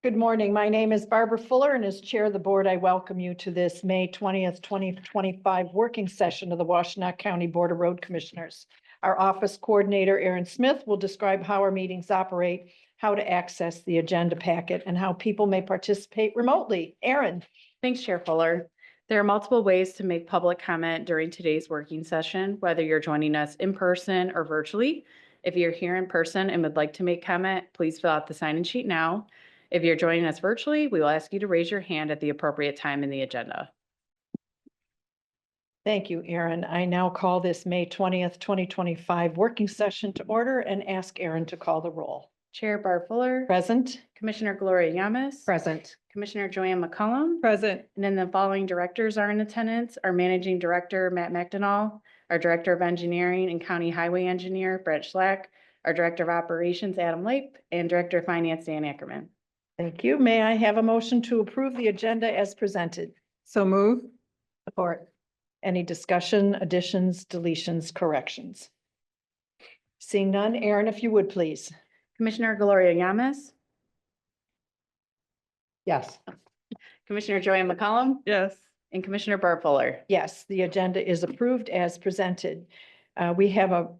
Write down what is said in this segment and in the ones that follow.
Good morning. My name is Barbara Fuller, and as Chair of the Board, I welcome you to this May 20th, 2025 working session of the Washtenaw County Board of Road Commissioners. Our office coordinator, Aaron Smith, will describe how our meetings operate, how to access the agenda packet, and how people may participate remotely. Aaron. Thanks, Chair Fuller. There are multiple ways to make public comment during today's working session, whether you're joining us in person or virtually. If you're here in person and would like to make comment, please fill out the sign-in sheet now. If you're joining us virtually, we will ask you to raise your hand at the appropriate time in the agenda. Thank you, Aaron. I now call this May 20th, 2025 working session to order and ask Aaron to call the roll. Chair Barb Fuller. Present. Commissioner Gloria Yamas. Present. Commissioner Joanne McCollum. Present. And then the following directors are in attendance: our Managing Director, Matt Washtenaw, our Director of Engineering and County Highway Engineer, Brett Schlack, our Director of Operations, Adam Leip, and Director of Finance, Dan Ackerman. Thank you. May I have a motion to approve the agenda as presented? So move. Support. Any discussion, additions, deletions, corrections? Seeing none, Aaron, if you would, please. Commissioner Gloria Yamas. Yes. Commissioner Joanne McCollum. Yes. And Commissioner Barb Fuller. Yes, the agenda is approved as presented. We have a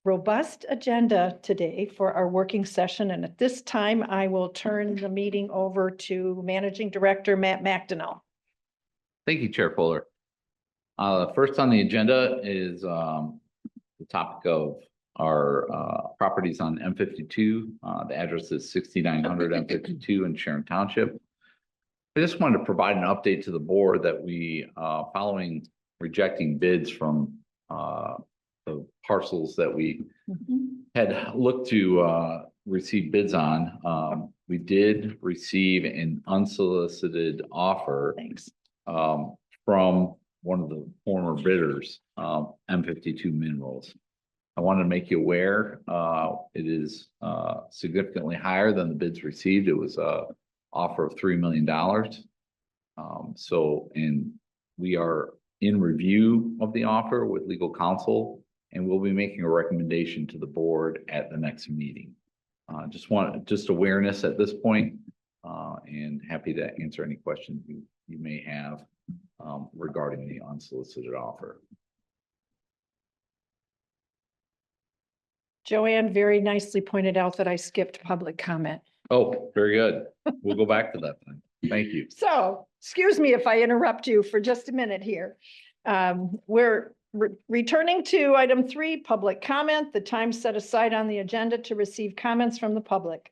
robust agenda today for our working session, and at this time, I will turn the meeting over to Managing Director Matt Washtenaw. Thank you, Chair Fuller. First on the agenda is the topic of our properties on M52. The address is 6900 M52 in Sharon Township. I just wanted to provide an update to the board that we, following rejecting bids from the parcels that we had looked to receive bids on. We did receive an unsolicited offer. Thanks. From one of the former bidders, M52 Minerals. I wanted to make you aware, it is significantly higher than the bids received. It was a offer of $3 million. And we are in review of the offer with legal counsel, and we'll be making a recommendation to the board at the next meeting. Just awareness at this point, and happy to answer any questions you may have regarding the unsolicited offer. Joanne very nicely pointed out that I skipped public comment. Oh, very good. We'll go back to that then. Thank you. So, excuse me if I interrupt you for just a minute here. We're returning to item 3, public comment, the time set aside on the agenda to receive comments from the public.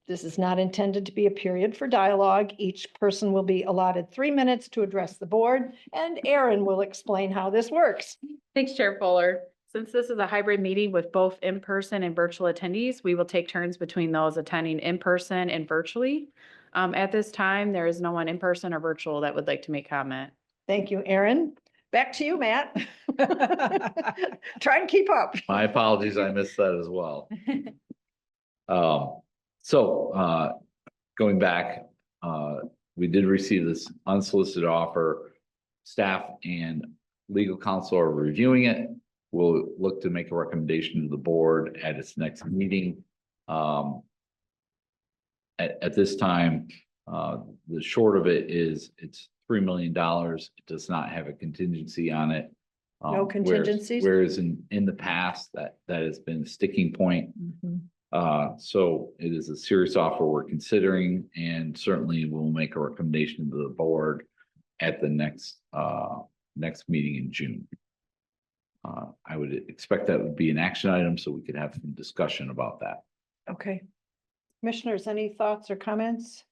This is not intended to be a period for dialogue. Each person will be allotted 3 minutes to address the board, and Aaron will explain how this works. Thanks, Chair Fuller. Since this is a hybrid meeting with both in-person and virtual attendees, we will take turns between those attending in person and virtually. At this time, there is no one in person or virtual that would like to make comment. Thank you, Aaron. Back to you, Matt. Try and keep up. My apologies, I missed that as well. Going back, we did receive this unsolicited offer. Staff and legal counsel are reviewing it. We'll look to make a recommendation to the board at its next meeting. At this time, the short of it is it's $3 million. It does not have a contingency on it. No contingencies? Whereas in the past, that has been a sticking point. So it is a serious offer we're considering, and certainly we'll make a recommendation to the board at the next meeting in June. I would expect that would be an action item, so we could have some discussion about that. Okay. Commissioners, any thoughts or comments?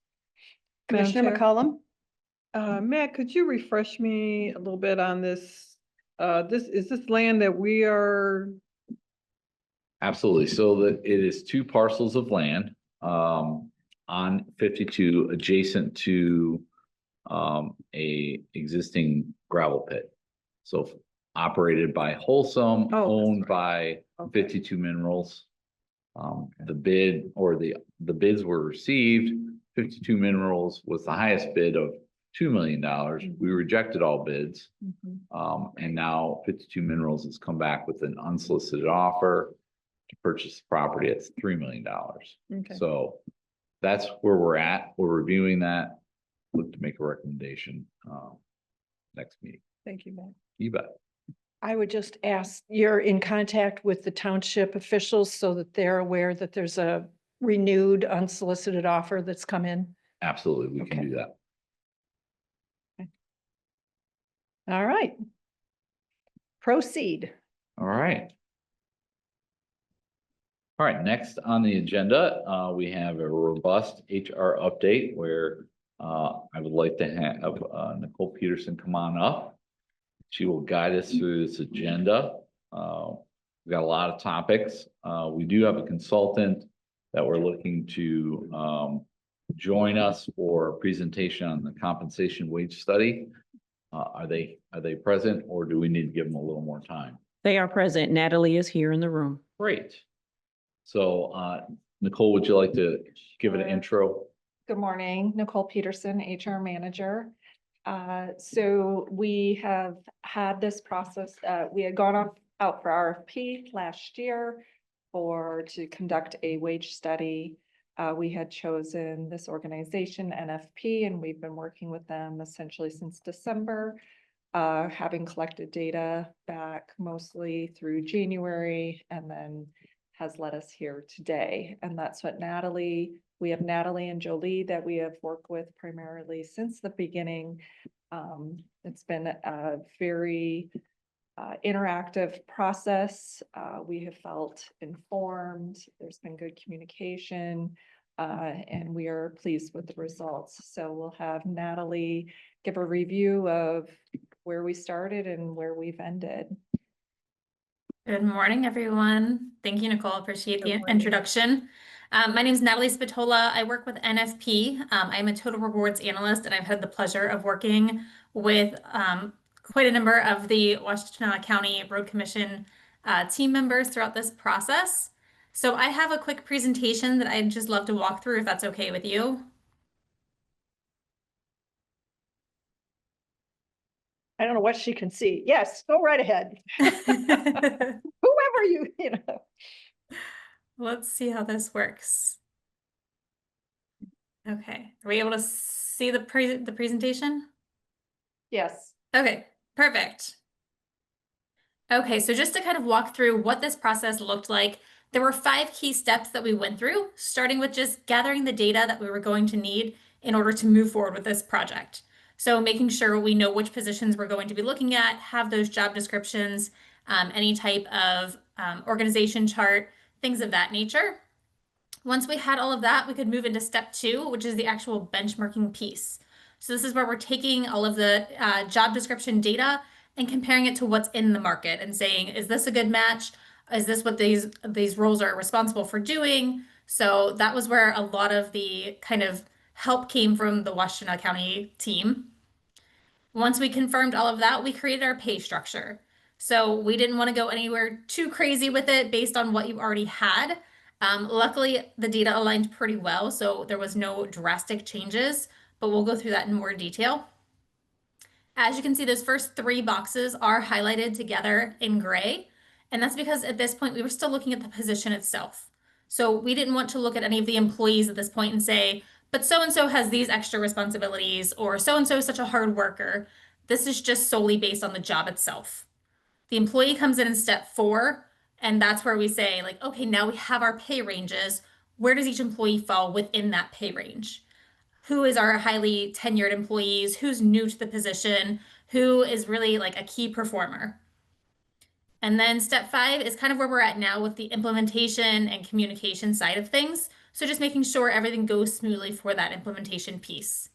Madam Commissioner Chair? McCollum? Matt, could you refresh me a little bit on this? Is this land that we are? Absolutely. So that it is 2 parcels of land on 52 adjacent to a existing gravel pit. So operated by Wholesome, owned by 52 Minerals. The bid or the bids were received. 52 Minerals was the highest bid of $2 million. We rejected all bids. And now 52 Minerals has come back with an unsolicited offer to purchase the property at $3 million. Okay. So that's where we're at. We're reviewing that. Look to make a recommendation, next meeting. Thank you, Matt. You bet. I would just ask, you're in contact with the township officials so that they're aware that there's a renewed unsolicited offer that's come in? Absolutely, we can Okay. do that. All right. Proceed. All right. All right, next on the agenda, we have a robust HR update where I would like to have Nicole Peterson come on up. She will guide us through this agenda. We've got a lot of topics. We do have a consultant that we're looking to join us for a presentation on the compensation wage study. Are they present, or do we need to give them a little more time? They are present. Natalie is here in the room. Great. So, Nicole, would you like to give it an Sure. intro? Good morning, Nicole Peterson, HR Manager. So we have had this process, we had gone out for RFP last year to conduct a wage study. We had chosen this organization, NFP, and we've been working with them essentially since December, having collected data back mostly through January, and then has led us here today. And that's what we have Natalie and Jolie that we have worked with primarily since the beginning. It's been a very interactive process. We have felt informed. There's been good communication, and we are pleased with the results. So we'll have Natalie give a review of where we started and where we've ended. Good morning, everyone. Thank you, Nicole. Appreciate the Good morning. introduction. My name is Natalie Spatola. I work with NFP. I'm a total rewards analyst, and I've had the pleasure of working with quite a number of the Washtenaw County Road Commission team members throughout this process. So I have a quick presentation that I'd just love to walk through, if that's okay with you. I don't know what she can see. Yes, go right ahead. Whoever you know. Let's see how this works. Okay, are we able to see the presentation? Yes. Okay, perfect. Okay, so just to kind of walk through what this process looked like, there were 5 key steps that we went through, starting with just gathering the data that we were going to need in order to move forward with this project. So making sure we know which positions we're going to be looking at, have those job descriptions, any type of organization chart, things of that nature. Once we had all of that, we could move into step 2, which is the actual benchmarking piece. So this is where we're taking all of the job description data and comparing it to what's in the market and saying, is this a good match? Is this what these roles are responsible for doing? So that was where a lot of the kind of help came from the Washtenaw County team. Once we confirmed all of that, we created our pay structure. So we didn't want to go anywhere too crazy with it based on what you already had. Luckily, the data aligned pretty well, so there was no drastic changes, but we'll go through that in more detail. As you can see, those first 3 boxes are highlighted together in gray, and that's because at this point we were still looking at the position itself. So we didn't want to look at any of the employees at this point and say, but so-and-so has these extra responsibilities, or so-and-so is such a hard worker. This is just solely based on the job itself. The employee comes in step 4, and that's where we say, like, okay, now we have our pay ranges. Where does each employee fall within that pay range? Who is our highly tenured employees? Who's new to the position? Who is really like a key performer? And then step 5 is kind of where we're at now with the implementation and communication side of things. So just making sure everything goes smoothly for that implementation piece.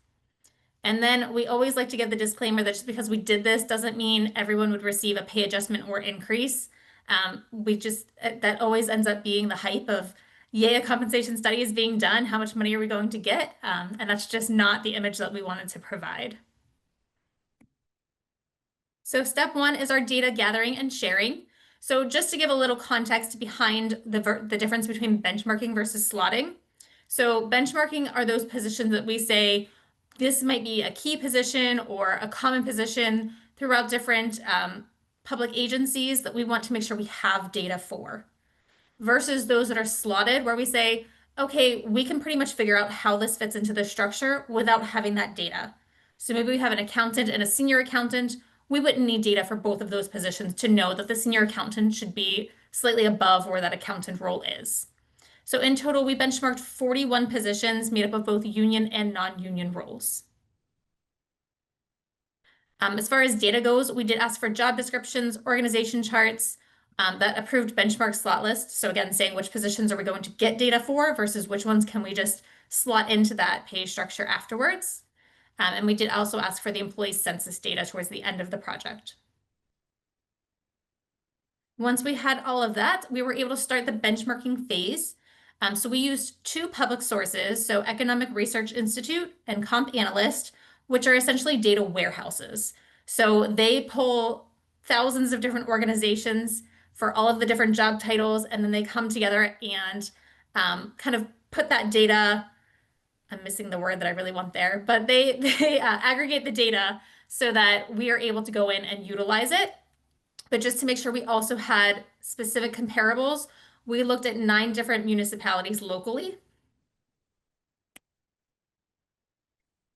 And then we always like to give the disclaimer that just because we did this doesn't mean everyone would receive a pay adjustment or increase. That always ends up being the hype of, yay, a compensation study is being done. How much money are we going to get? And that's just not the image that we wanted to provide. So step 1 is our data gathering and sharing. So just to give a little context behind the difference between benchmarking versus slotting. So benchmarking are those positions that we say, this might be a key position or a common position throughout different public agencies that we want to make sure we have data for. Versus those that are slotted, where we say, okay, we can pretty much figure out how this fits into the structure without having that data. So maybe we have an accountant and a senior accountant. We wouldn't need data for both of those positions to know that the senior accountant should be slightly above where that accountant role is. So in total, we benchmarked 41 positions made up of both union and non-union roles. As far as data goes, we did ask for job descriptions, organization charts, that approved benchmark slot list. So again, saying which positions are we going to get data for versus which ones can we just slot into that pay structure afterwards. And we did also ask for the employee census data towards the end of the project. Once we had all of that, we were able to start the benchmarking phase. So we used two public sources, so Economic Research Institute and Comp Analyst, which are essentially data warehouses. So they pull thousands of different organizations for all of the different job titles, and then they come together and kind of put that data, I'm missing the word that I really want there, but they aggregate the data so that we are able to go in and utilize it. But just to make sure we also had specific comparables, we looked at 9 different municipalities locally.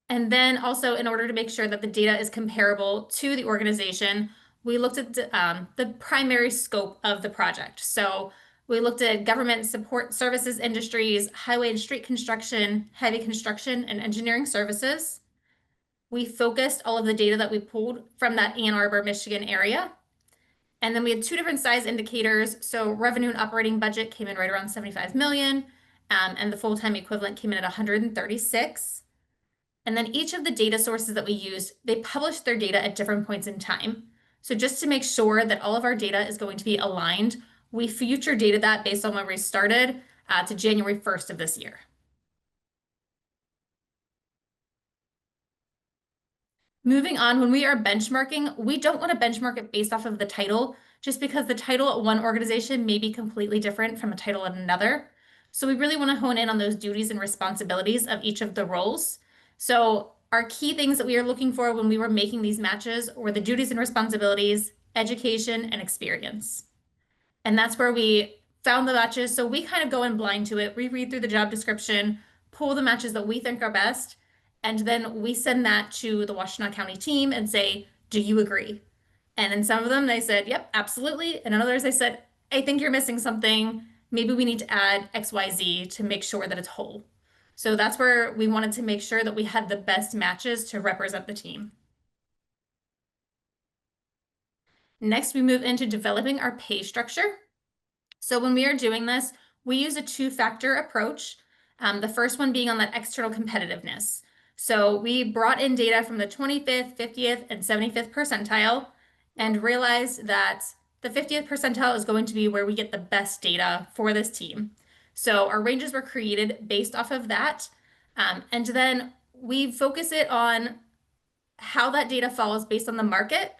And then also, in order to make sure that the data is comparable to the organization, we looked at the primary scope of the project. So we looked at government support services industries, highway and street construction, heavy construction, and engineering services. We focused all of the data that we pulled from that Ann Arbor, Michigan area. And then we had 2 different size indicators. So revenue and operating budget came in right around 75 million, and the full-time equivalent came in at 136. And then each of the data sources that we used, they published their data at different points in time. So just to make sure that all of our data is going to be aligned, we future dated that based on when we started to January 1st of this year. Moving on, when we are benchmarking, we don't want to benchmark it based off of the title, just because the title at one organization may be completely different from a title at another. So we really want to hone in on those duties and responsibilities of each of the roles. So our key things that we are looking for when we were making these matches were the duties and responsibilities, education, and experience. And that's where we found the matches. So we kind of go in blind to it. We read through the job description, pull the matches that we think are best, and then we send that to the Washtenaw County team and say, do you agree? And in some of them, they said, yep, absolutely. And in others, they said, I think you're missing something. Maybe we need to add XYZ to make sure that it's whole. So that's where we wanted to make sure that we had the best matches to represent the team. Next, we move into developing our pay structure. So when we are doing this, we use a 2-factor approach. The first one being on that external competitiveness. So we brought in data from the 25th, 50th, and 75th percentile and realized that the 50th percentile is going to be where we get the best data for this team. So our ranges were created based off of that. And then we focus it on how that data falls based on the market.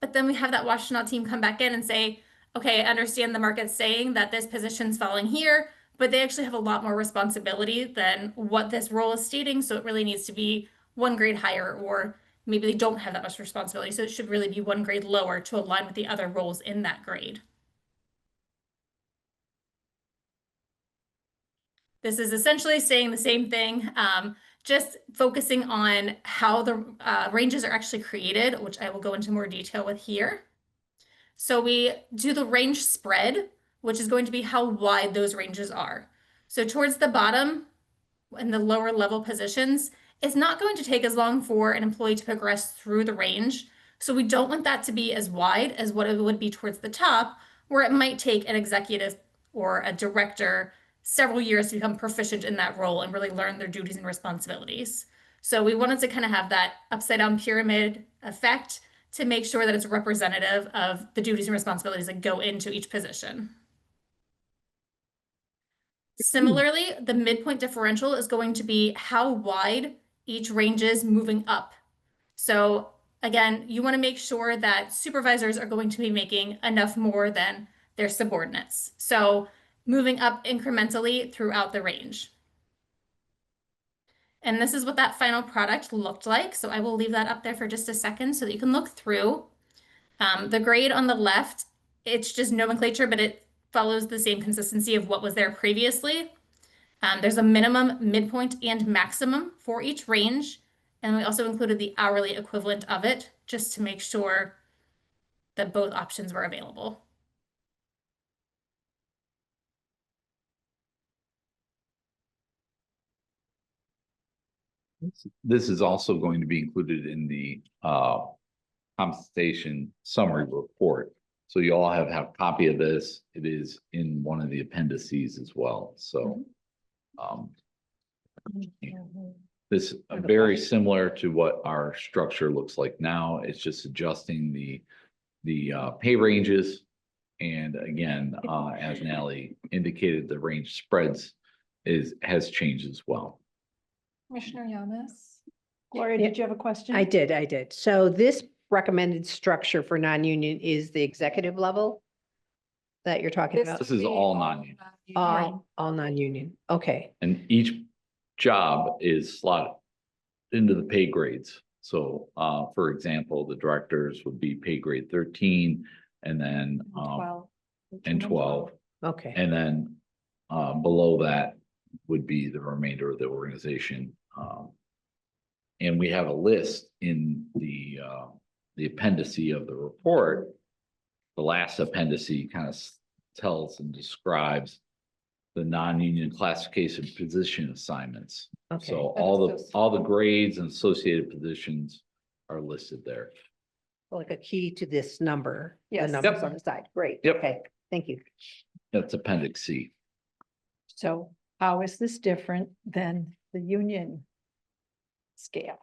But then we have that Washtenaw team come back in and say, okay, I understand the market's saying that this position's falling here, but they actually have a lot more responsibility than what this role is stating. So it really needs to be 1 grade higher, or maybe they don't have that much responsibility. So it should really be 1 grade lower to align with the other roles in that grade. This is essentially saying the same thing, just focusing on how the ranges are actually created, which I will go into more detail with here. So we do the range spread, which is going to be how wide those ranges are. So towards the bottom in the lower level positions, it's not going to take as long for an employee to progress through the range. So we don't want that to be as wide as what it would be towards the top, where it might take an executive or a director several years to become proficient in that role and really learn their duties and responsibilities. So we wanted to kind of have that upside down pyramid effect to make sure that it's representative of the duties and responsibilities that go into each position. Similarly, the midpoint differential is going to be how wide each range is moving up. So again, you want to make sure that supervisors are going to be making enough more than their subordinates. So moving up incrementally throughout the range. And this is what that final product looked like. So I will leave that up there for just a second so that you can look through. The grade on the left, it's just nomenclature, but it follows the same consistency of what was there previously. There's a minimum, midpoint, and maximum for each range. And we also included the hourly equivalent of it, just to make sure that both options were available. This is also going to be included in the compensation summary report. So you all have a copy of this. It is in one of the appendices as well. So this very similar to what our structure looks like now. It's just adjusting the pay ranges. And again, as Natalie indicated, the range spreads has changed as well. Commissioner Yamas? Gloria, did you have a question? I did. So this recommended structure for non-union is the executive level that you're talking about? This is all non-union. All non-union. Okay. And each job is slotted into the pay grades. So, for example, the directors would be pay grade 13 and then, 12. and 12. Okay. And then, below that would be the remainder of the organization. And we have a list in the appendice of the report. The last appendice kind of tells and describes the non-union classification position assignments. Okay. So That is so all the grades and associated positions are listed there. Like a key to this number. The Yes. numbers Yep. on the side. Great. Yep. Okay. Thank you. That's Appendix C. So how is this different than the union scale?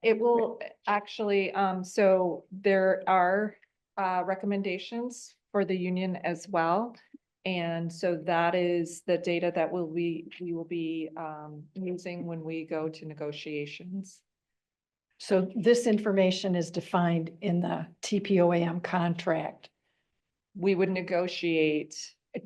It will actually, so there are recommendations for the union as well. And so that is the data that we will be using when we go to negotiations. So this information is defined in the TPOAM contract, We would negotiate.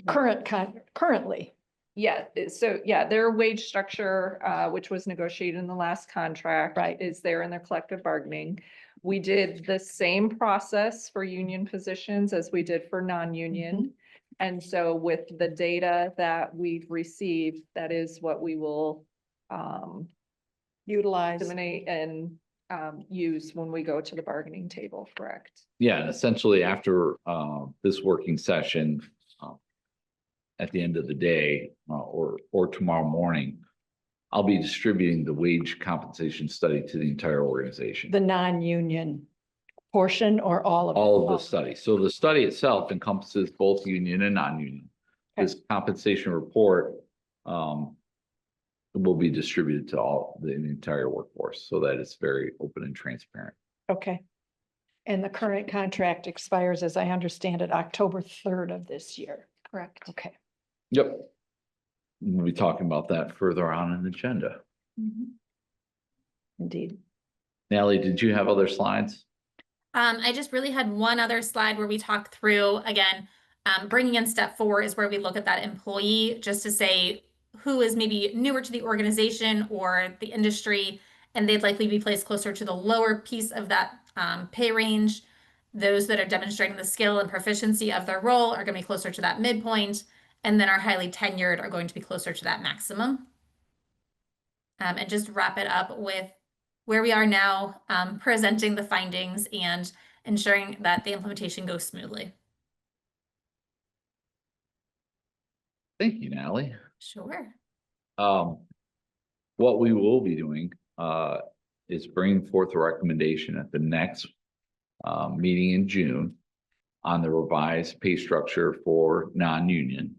currently. Yeah, so yeah, their wage structure, which was negotiated in the last contract. Right. Is there in their collective bargaining. We did the same process for union positions as we did for non-union. And so with the data that we've received, that is what we will Utilize. disseminate and use when we go to the bargaining table, correct? Yeah, and essentially after this working session, at the end of the day, or tomorrow morning, I'll be distributing the wage compensation study to the entire organization. The non-union portion or all of it? All of the study. So the study itself encompasses both union and non-union. This compensation report will be distributed to the entire workforce so that it's very open and transparent. Okay. And the current contract expires, as I understand it, October 3rd of this year. Correct. Okay. Yep. We'll be talking about that further on in the agenda. Indeed. Natalie, did you have other slides? I just really had one other slide where we talk through, again, bringing in step 4 is where we look at that employee just to say who is maybe newer to the organization or the industry, and they'd likely be placed closer to the lower piece of that pay range. Those that are demonstrating the skill and proficiency of their role are going to be closer to that midpoint, and then our highly tenured are going to be closer to that maximum. And just wrap it up with where we are now, presenting the findings and ensuring that the implementation goes smoothly. Thank you, Natalie. Sure. What we will be doing is bringing forth a recommendation at the next meeting in June on the revised pay structure for non-union.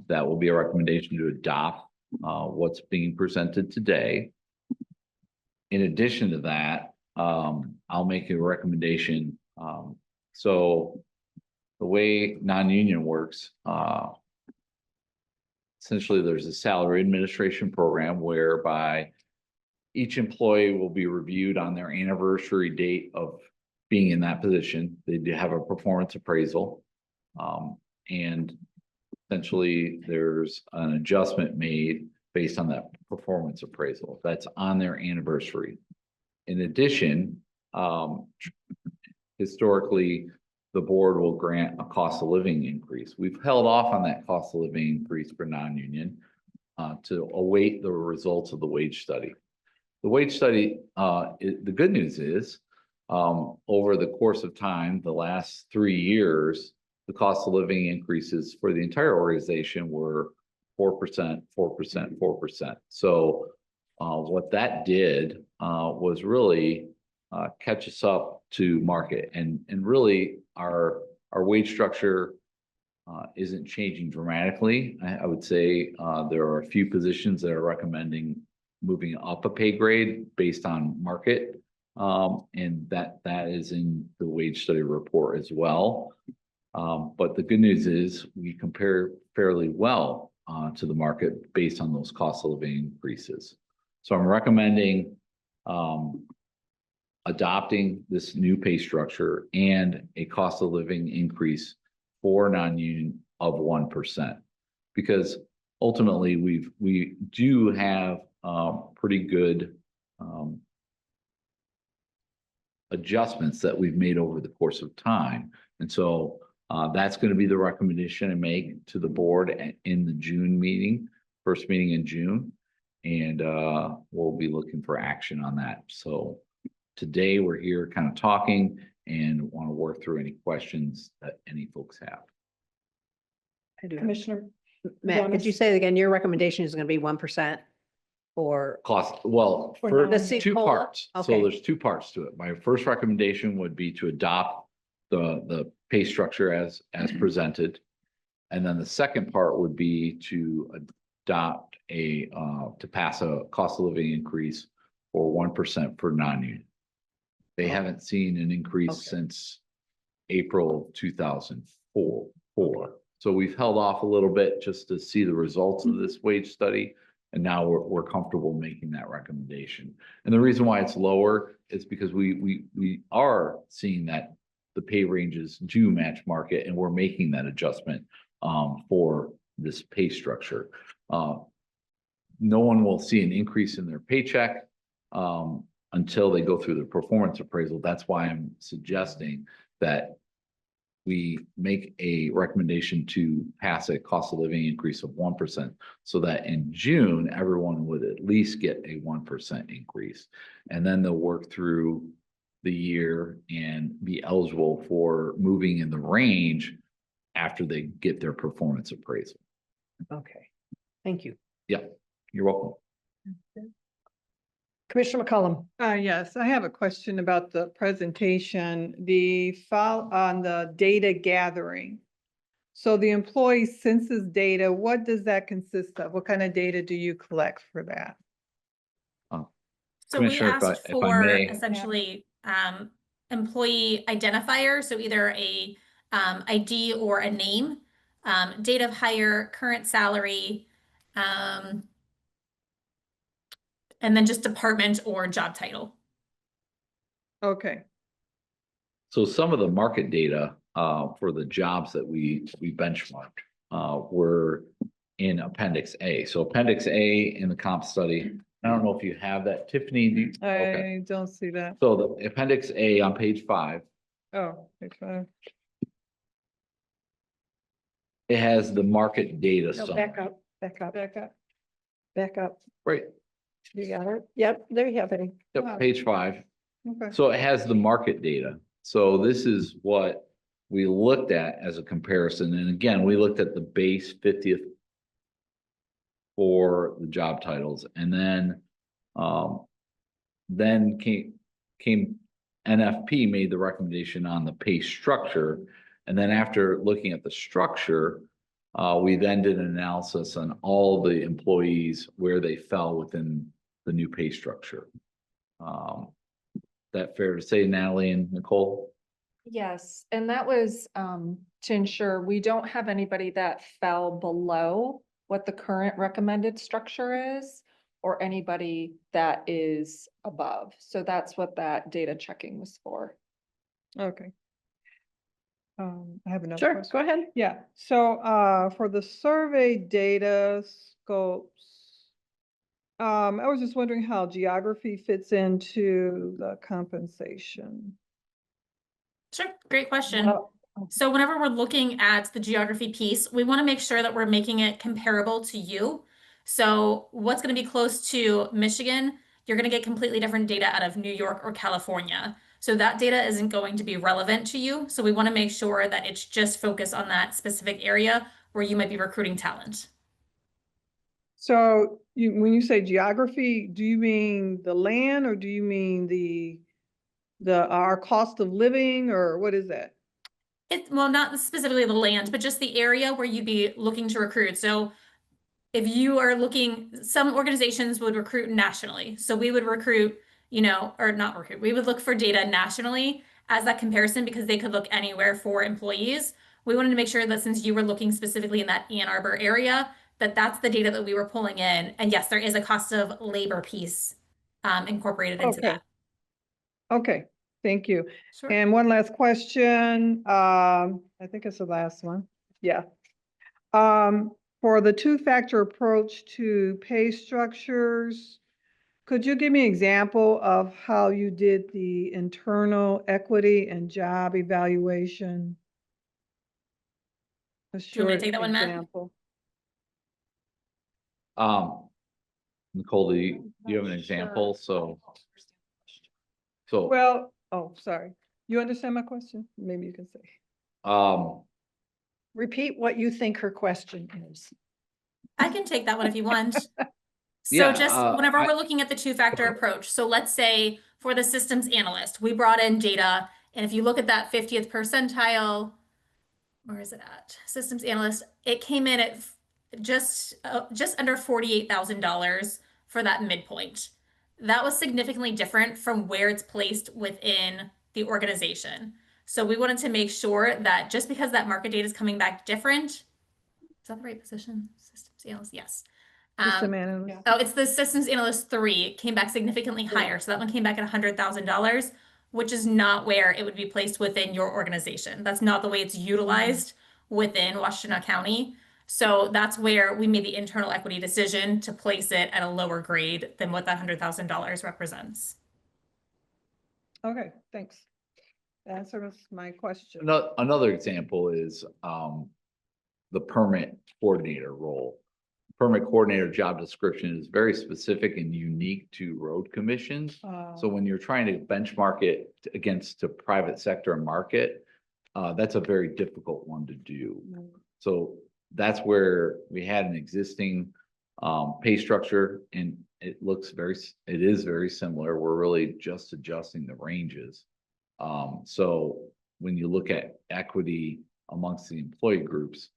That will be a recommendation to adopt what's being presented today. In addition to that, I'll make a recommendation. So the way non-union works, essentially there's a salary administration program whereby each employee will be reviewed on their anniversary date of being in that position. They do have a performance appraisal. And essentially there's an adjustment made based on that performance appraisal that's on their anniversary. In addition, historically, the board will grant a cost of living increase. We've held off on that cost of living increase for non-union to await the results of the wage study. The wage study, the good news is, over the course of time, the last 3 years, the cost of living increases for the entire organization were 4%, 4%, 4%. So what that did was really catch us up to market, and really our wage structure isn't changing dramatically. I would say there are a few positions that are recommending moving up a pay grade based on market. And that is in the wage study report as well. But the good news is we compare fairly well to the market based on those cost of living increases. So I'm recommending adopting this new pay structure and a cost of living increase for non-union of 1%. Because ultimately we do have pretty good adjustments that we've made over the course of time. And so that's going to be the recommendation I make to the board in the June meeting, first meeting in June. And we'll be looking for action on that. So today we're here kind of talking and want to work through any questions that any folks have. I do. Commissioner, Matt, could you say again, your recommendation is going to be 1% or? Cost, well, For for non- two COLA? parts. So Okay. there's two parts to it. My first recommendation would be to adopt the pay structure as presented. And then the second part would be to adopt to pass a cost of living increase for 1% for non-union. They haven't seen an increase Okay. since April of 2004. So we've held off a little bit just to see the results of this wage study. And now we're comfortable making that recommendation. And the reason why it's lower is because we are seeing that the pay ranges do match market, and we're making that adjustment for this pay structure. No one will see an increase in their paycheck until they go through the performance appraisal. That's why I'm suggesting that we make a recommendation to pass a cost of living increase of 1%, so that in June, everyone would at least get a 1% increase. And then they'll work through the year and be eligible for moving in the range after they get their performance appraisal. Okay, thank you. Yeah, you're welcome. Commissioner McCollum. Yes, I have a question about the presentation, the file on the data gathering. So the employee census data, what does that consist of? What kind of data do you collect for that? So we Commissioner, asked if I for may. essentially employee identifier, so either a ID or a name, date of hire, current salary, and then just department or job title. Okay, So some of the market data for the jobs that we benchmarked were in Appendix A. So Appendix A in the comp study, I don't know if you have that, Tiffany. Okay. I don't see that. So the Appendix A on page 5, Oh, okay. it has the market data No, summary. back up, Back up. back up. Right, You got it? Yep, there you have it. yep, page 5. Okay. So it has the market data. So this is what we looked at as a comparison. And again, we looked at the base 50th for the job titles, and then came NFP made the recommendation on the pay structure. And then after looking at the structure, we then did an analysis on all the employees where they fell within the new pay structure. That fair to say, Natalie and Nicole? Yes, and that was to ensure we don't have anybody that fell below what the current recommended structure is, or anybody that is above. So that's what that data checking was for. Okay. I have another Sure, question. go ahead. Yeah, so for the survey data scopes, I was just wondering how geography fits into the compensation. Sure, great question. Well, So whenever we're looking at the geography piece, we want to make sure that we're making it comparable to you. So what's going to be close to Michigan, you're going to get completely different data out of New York or California. So that data isn't going to be relevant to you. So we want to make sure that it's just focused on that specific area where you might be recruiting talent. So when you say geography, do you mean the land or do you mean our cost of living or what is that? Well, not specifically the land, but just the area where you'd be looking to recruit. So if you are looking, some organizations would recruit nationally. So we would recruit, or not recruit, we would look for data nationally as that comparison because they could look anywhere for employees. We wanted to make sure that since you were looking specifically in that Ann Arbor area, that that's the data that we were pulling in. And yes, there is a cost of labor piece incorporated into Okay. that. Okay, thank you. Sure. And one last question, I think it's the last one. Yeah. For the two-factor approach to pay structures, could you give me an example of how you did the internal equity and job evaluation? A Do you want me to short take that one, Matt? example. Nicole, do you have an example? So Well, oh, sorry. You understand my question? Maybe you can say. Repeat what you think her question is. I can take that one if you want. So Yeah, just whenever I- we're looking at the two-factor approach, so let's say for the systems analyst, we brought in data, and if you look at that 50th percentile, where is it at? Systems analyst, it came in at just under $48,000 for that midpoint. That was significantly different from where it's placed within the organization. So we wanted to make sure that just because that market data is coming back different, is that the right position? Systems analyst, yes. System analyst. Oh, it's the systems analyst 3. It came back significantly higher. So that one came back at $100,000, which is not where it would be placed within your organization. That's not the way it's utilized within Washtenaw County. So that's where we made the internal equity decision to place it at a lower grade than what that $100,000 represents. Okay, thanks. That answers my question. Another example is the permit coordinator role. Permit coordinator job description is very specific and unique to road commissions. So when you're trying to benchmark it against a private sector market, that's a very difficult one to do. So that's where we had an existing pay structure, and it is very similar. We're really just adjusting the ranges. So when you look at equity amongst the employee groups,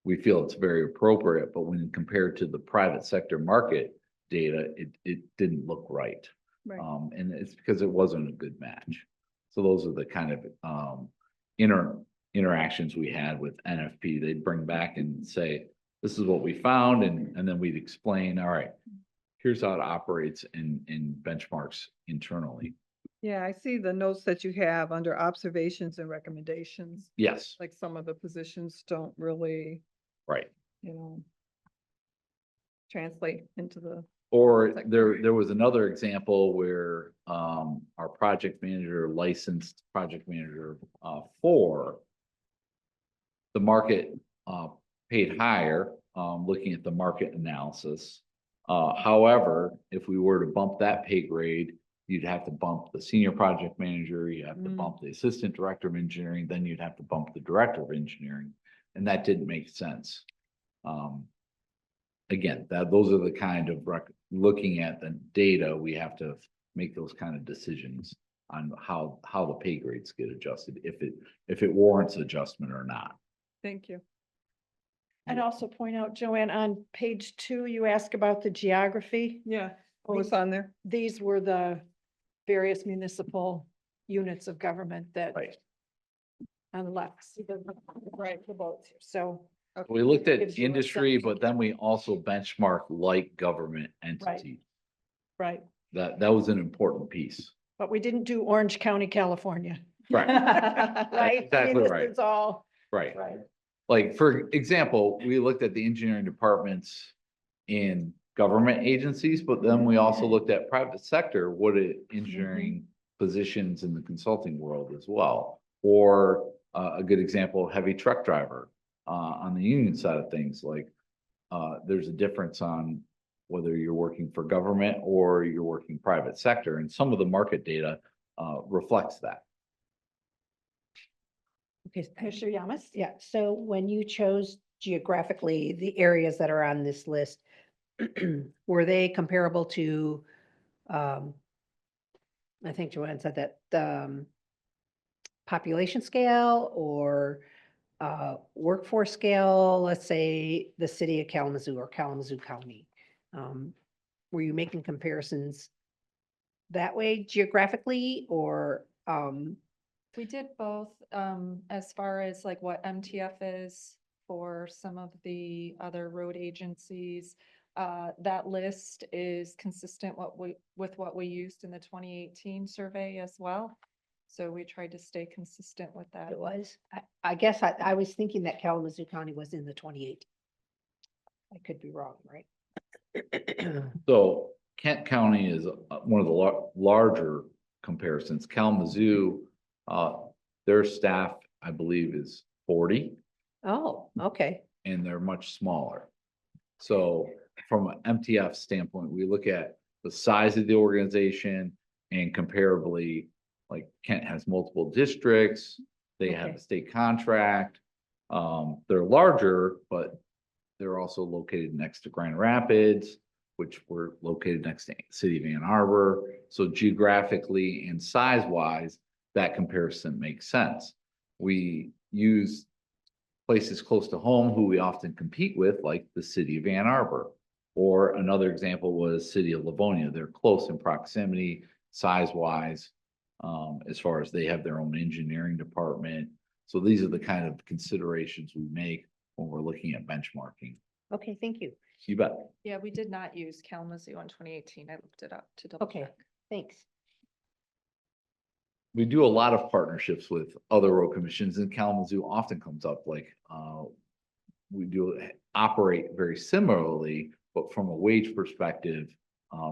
we feel it's very appropriate, but when compared to the private sector market data, it didn't look right. Right. And it's because it wasn't a good match. So those are the kind of interactions we had with NFP. They'd bring back and say, this is what we found, and then we'd explain, all right, here's how it operates in benchmarks internally. Yeah, I see the notes that you have under observations and recommendations. Yes, Like some of the positions don't really, right. Translate into the. Or there was another example where our project manager, licensed project manager 4, the market paid higher, looking at the market analysis. However, if we were to bump that pay grade, you'd have to bump the senior project manager, you have to bump the assistant director of engineering, then you'd have to bump the director of engineering. And that didn't make sense. Again, those are the kind of looking at the data, we have to make those kind of decisions on how the pay grades get adjusted, if it warrants adjustment or not. Thank you. I'd also point out, Joanne, on page 2, you ask about the geography. Yeah. What was on there? These were the various municipal units of government that Right. on the left, see the boats here. So, We looked at Gives you a industry, sense. but then we also benchmark like government entities. right, That was an important piece. but we didn't do Orange County, California. Right. Right? I mean, exactly this right. is all, Right. right. Like, for example, we looked at the engineering departments in government agencies, but then we also looked at private sector, what engineering positions in the consulting world as well. Or a good example, heavy truck driver on the union side of things, like there's a difference on whether you're working for government or you're working private sector, and some of the market data reflects that. Okay, Commissioner Yamas? yeah, so when you chose geographically the areas that are on this list, were they comparable to, I think Joanne said that, population scale or workforce scale, let's say the city of Kalamazoo or Kalamazoo County? Were you making comparisons that way geographically or, We did both, as far as like what MTF is for some of the other road agencies. That list is consistent with what we used in the 2018 survey as well. So we tried to stay consistent with that. it was? I guess I was thinking that Kalamazoo County was in the 28. I could be wrong, right? So Kent County is one of the larger comparisons. Kalamazoo, their staff, I believe, is 40, Oh, okay. and they're much smaller. So from an MTF standpoint, we look at the size of the organization and comparably, like Kent has multiple districts, they have Okay. a state contract. They're larger, but they're also located next to Grand Rapids, which we're located next to City of Ann Arbor. So geographically and size-wise, that comparison makes sense. We use places close to home who we often compete with, like the City of Ann Arbor. Or another example was City of Livonia. They're close in proximity, size-wise, as far as they have their own engineering department. So these are the kind of considerations we make when we're looking at benchmarking. Okay, thank you. You bet. Yeah, we did not use Kalamazoo in 2018. I looked it up to double Okay, check. thanks. We do a lot of partnerships with other road commissions, and Kalamazoo often comes up, like, we do operate very similarly, but from a wage perspective,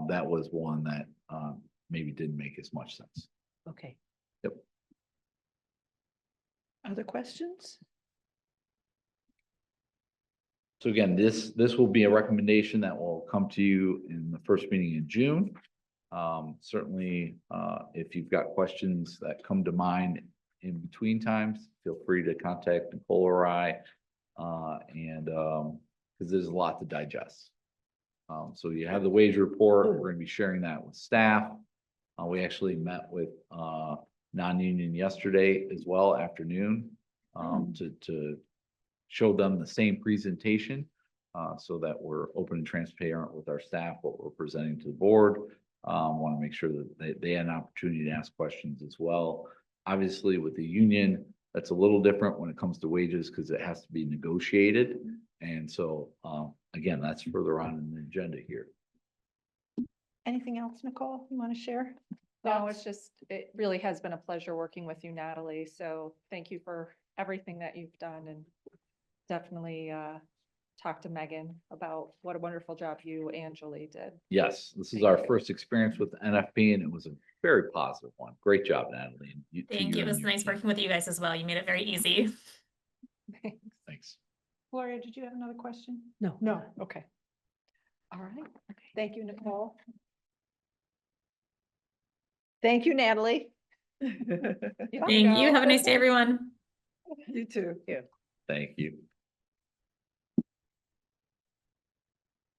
that was one that, maybe didn't make as much sense. Okay. Other questions? So again, this will be a recommendation that will come to you in the first meeting in June. Certainly, if you've got questions that come to mind in between times, feel free to contact Nicole or I. Because there's a lot to digest. So you have the wage report, we're gonna be sharing that with staff. We actually met with non-union yesterday as well, afternoon, to show them the same presentation, so that we're open and transparent with our staff, what we're presenting to the board. Want to make sure that they had an opportunity to ask questions as well. Obviously, with the union, that's a little different when it comes to wages because it has to be negotiated. And so, again, that's further on in the agenda here. Anything else, Nicole, you want to share? No, it's just, it really has been a pleasure working with you, Natalie. So thank you for everything that you've done, and definitely talk to Megan about what a wonderful job you and Julie did. Yes, this is Thank our you. first experience with the NFP, and it was a very positive one. Great job, Natalie. And to Thank you. It and was your nice team. working with you guys as well. You made it very easy. Thanks. Gloria, did you have another question? No. No, okay. All right, thank you, Nicole. Thank you, Natalie. Thank you. Have a nice day, everyone. You too. Yeah. Thank you.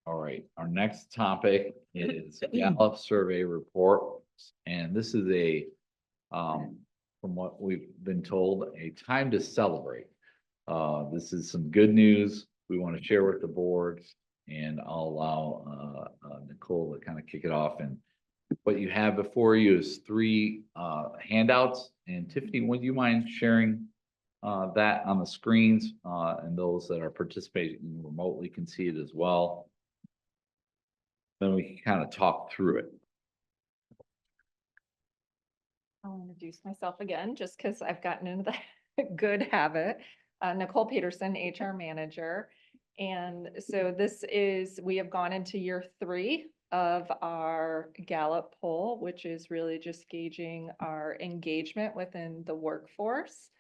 All right, our next topic is Gallup survey report. And this is from what we've been told, a time to celebrate. This is some good news we want to share with the board, and I'll allow Nicole to kind of kick it off. And what you have before you is 3 handouts. And Tiffany, would you mind sharing that on the screens, and those that are participating remotely can see it as well? Then we can kind of talk through it. I'll introduce myself again, just because I've gotten into the good habit. Nicole Peterson, HR manager. And so we have gone into year 3 of our Gallup poll, which is really just gauging our engagement within the workforce.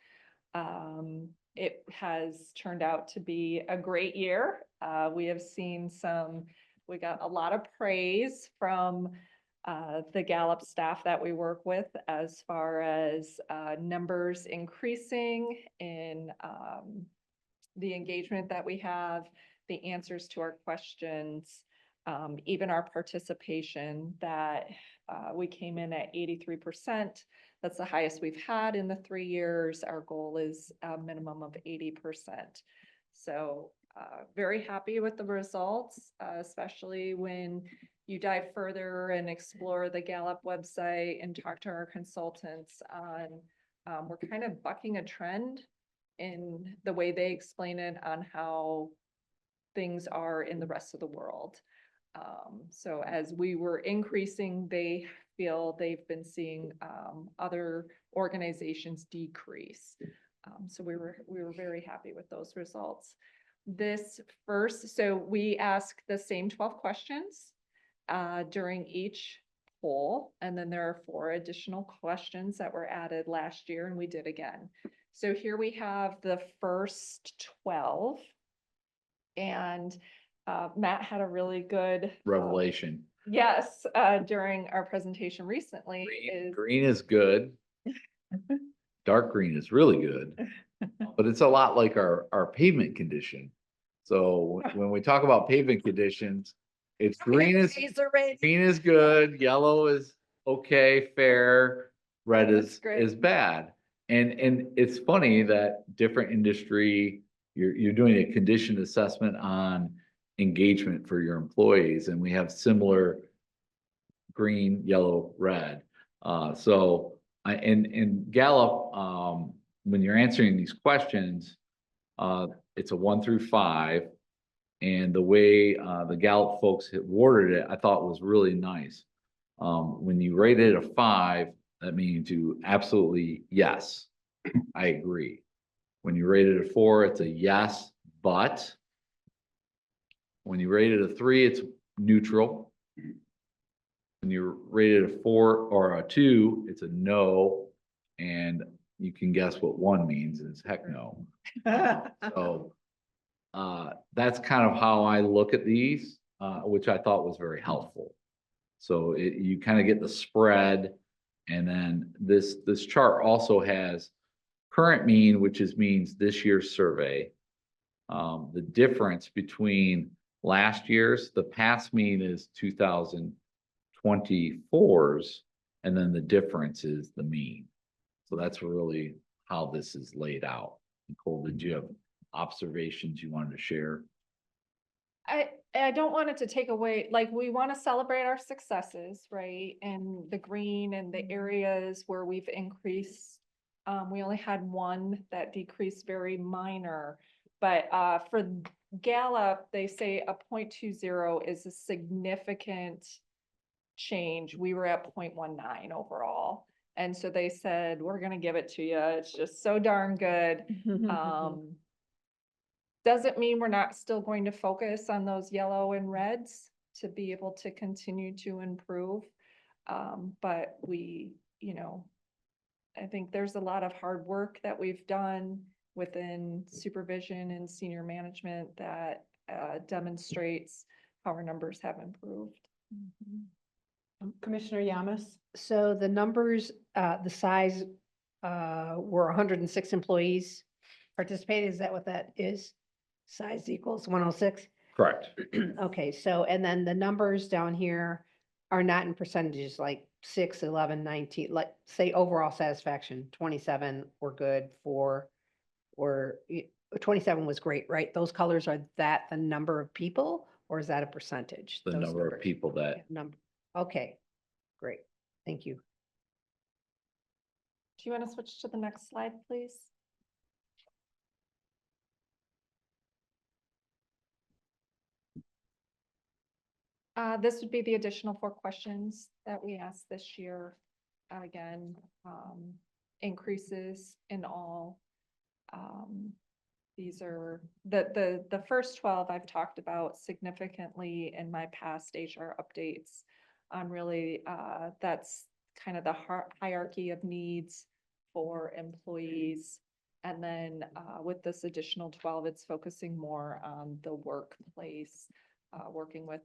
It has turned out to be a great year. We have seen some We got a lot of praise from the Gallup staff that we work with as far as numbers increasing in the engagement that we have, the answers to our questions, even our participation that we came in at 83%. That's the highest we've had in the 3 years. Our goal is a minimum of 80%. So very happy with the results, especially when you dive further and explore the Gallup website and talk to our consultants on, we're kind of bucking a trend in the way they explain it on how things are in the rest of the world. So as we were increasing, they feel they've been seeing other organizations decrease. So we were very happy with those results. So we ask the same 12 questions during each poll, and then there are 4 additional questions that were added last year, and we did again. So here we have the first 12, and Matt had a really good Revelation. yes, during our presentation recently Green is good. Dark green is really good, but it's a lot like our pavement condition. So when we talk about pavement conditions, it's green is good, yellow is okay, fair, red That's is great. bad. And it's funny that different industry, you're doing a condition assessment on engagement for your employees, and we have similar green, yellow, red. And Gallup, when you're answering these questions, it's a 1 through 5. And the way the Gallup folks had worded it, I thought was really nice. When you rate it a 5, that means you absolutely yes, I agree. When you rate it a 4, it's a yes, but. When you rate it a 3, it's neutral. When you rate it a 4 or a 2, it's a no. And you can guess what 1 means, is heck no. So that's kind of how I look at these, which I thought was very helpful. So you kind of get the spread, and then this chart also has current mean, which means this year's survey. The difference between last year's, the past mean is 2024's, and then the difference is the mean. So that's really how this is laid out. Nicole, did you have observations you wanted to share? I don't want it to take away, like, we want to celebrate our successes, right? And the green and the areas where we've increased. We only had 1 that decreased, very minor. But for Gallup, they say a 0.20 is a significant change. We were at 0.19 overall. And so they said, we're going to give it to you. It's just so darn good. Doesn't mean we're not still going to focus on those yellow and reds to be able to continue to improve. But we, I think there's a lot of hard work that we've done within supervision and senior management that demonstrates how our numbers have improved. Commissioner Yamas? So the numbers, the size, were 106 employees participated. Is that what that is? Size equals 106? Correct. Okay, so, and then the numbers down here are not in percentages, like 6, 11, 19, like say overall satisfaction, 27 were good, 4 were, 27 was great, right? Those colors, are that the number of people, or is that a percentage? The Those number of numbers? people that, Yeah, number, okay, great, thank you. Do you want to switch to the next slide, please? This would be the additional 4 questions that we asked this year. Again, increases in all. These are the first 12 I've talked about significantly in my past HR updates on really, that's kind of the hierarchy of needs for employees. And then with this additional 12, it's focusing more on the workplace. working with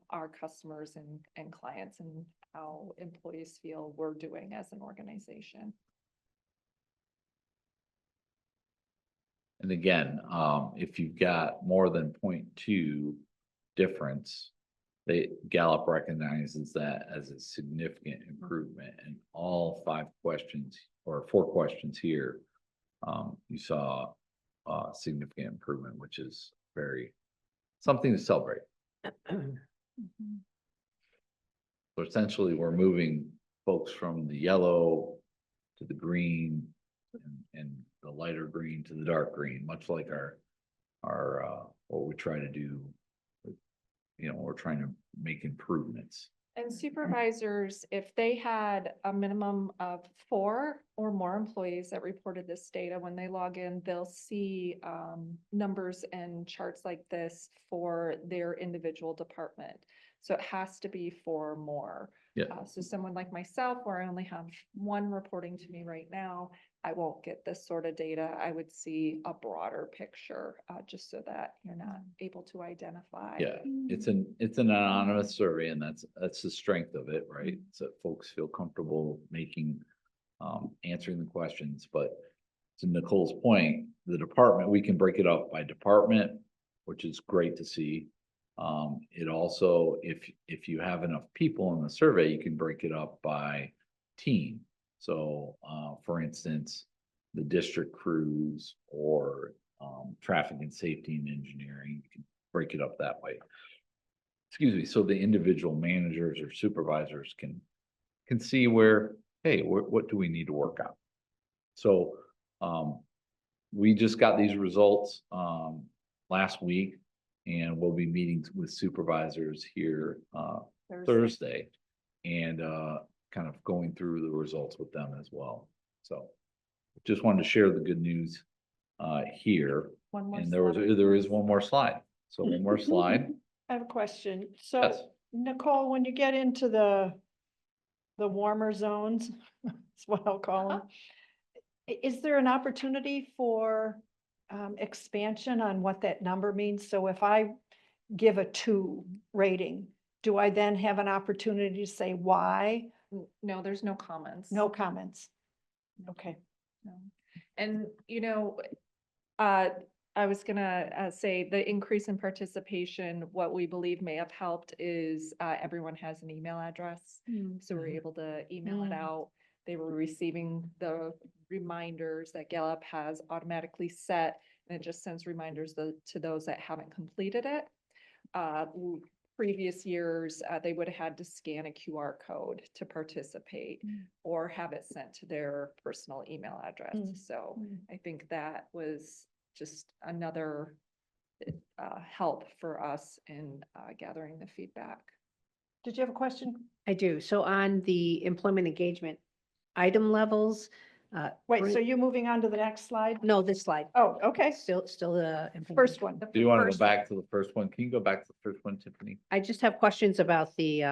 our customers and clients and how employees feel we're doing as an organization. And again, if you've got more than 0.2 difference, Gallup recognizes that as a significant improvement in all 5 questions or 4 questions here. You saw significant improvement, which is something to celebrate. So essentially, we're moving folks from the yellow to the green and the lighter green to the dark green, much like our what we try to do. We're trying to make improvements. And supervisors, if they had a minimum of 4 or more employees that reported this data, when they log in, they'll see numbers and charts like this for their individual department. So it has to be 4 or more. Yeah. So someone like myself, where I only have 1 reporting to me right now, I won't get this sort of data. I would see a broader picture, just so that you're not able to identify. Yeah, it's an anonymous survey, and that's the strength of it, right? So folks feel comfortable answering the questions. But to Nicole's point, the department, we can break it up by department, which is great to see. It also, if you have enough people in the survey, you can break it up by team. So, for instance, the district crews or traffic and safety and engineering, you can break it up that way. Excuse me. So the individual managers or supervisors can see where, hey, what do we need to work on? So we just got these results last week, and we'll be meeting with supervisors here Thursday and kind of going through the results with them as well. So just wanted to share the good news here. One more And slide. there is one more slide. So one more slide. I have a question. Yes. So Nicole, when you get into the warmer zones, that's what I'll call them. Is there an opportunity for expansion on what that number means? So if I give a 2 rating, do I then have an opportunity to say why? No, there's no comments. No comments. Okay. No. And, I was gonna say the increase in participation, what we believe may have helped is everyone has an email address. So we're able to email it out. They were receiving the reminders that Gallup has automatically set, and it just sends reminders to those that haven't completed it. Previous years, they would have had to scan a QR code to participate or have it sent to their personal email address. So I think that was just another help for us in gathering the feedback. Did you have a question? I do. So on the employment engagement item levels. Wait, so you're moving on to the next slide? No, this slide. Oh, okay. Still the. First one. Do you want to go First back to the first one? Can you go back to the first one, Tiffany? I just have questions about the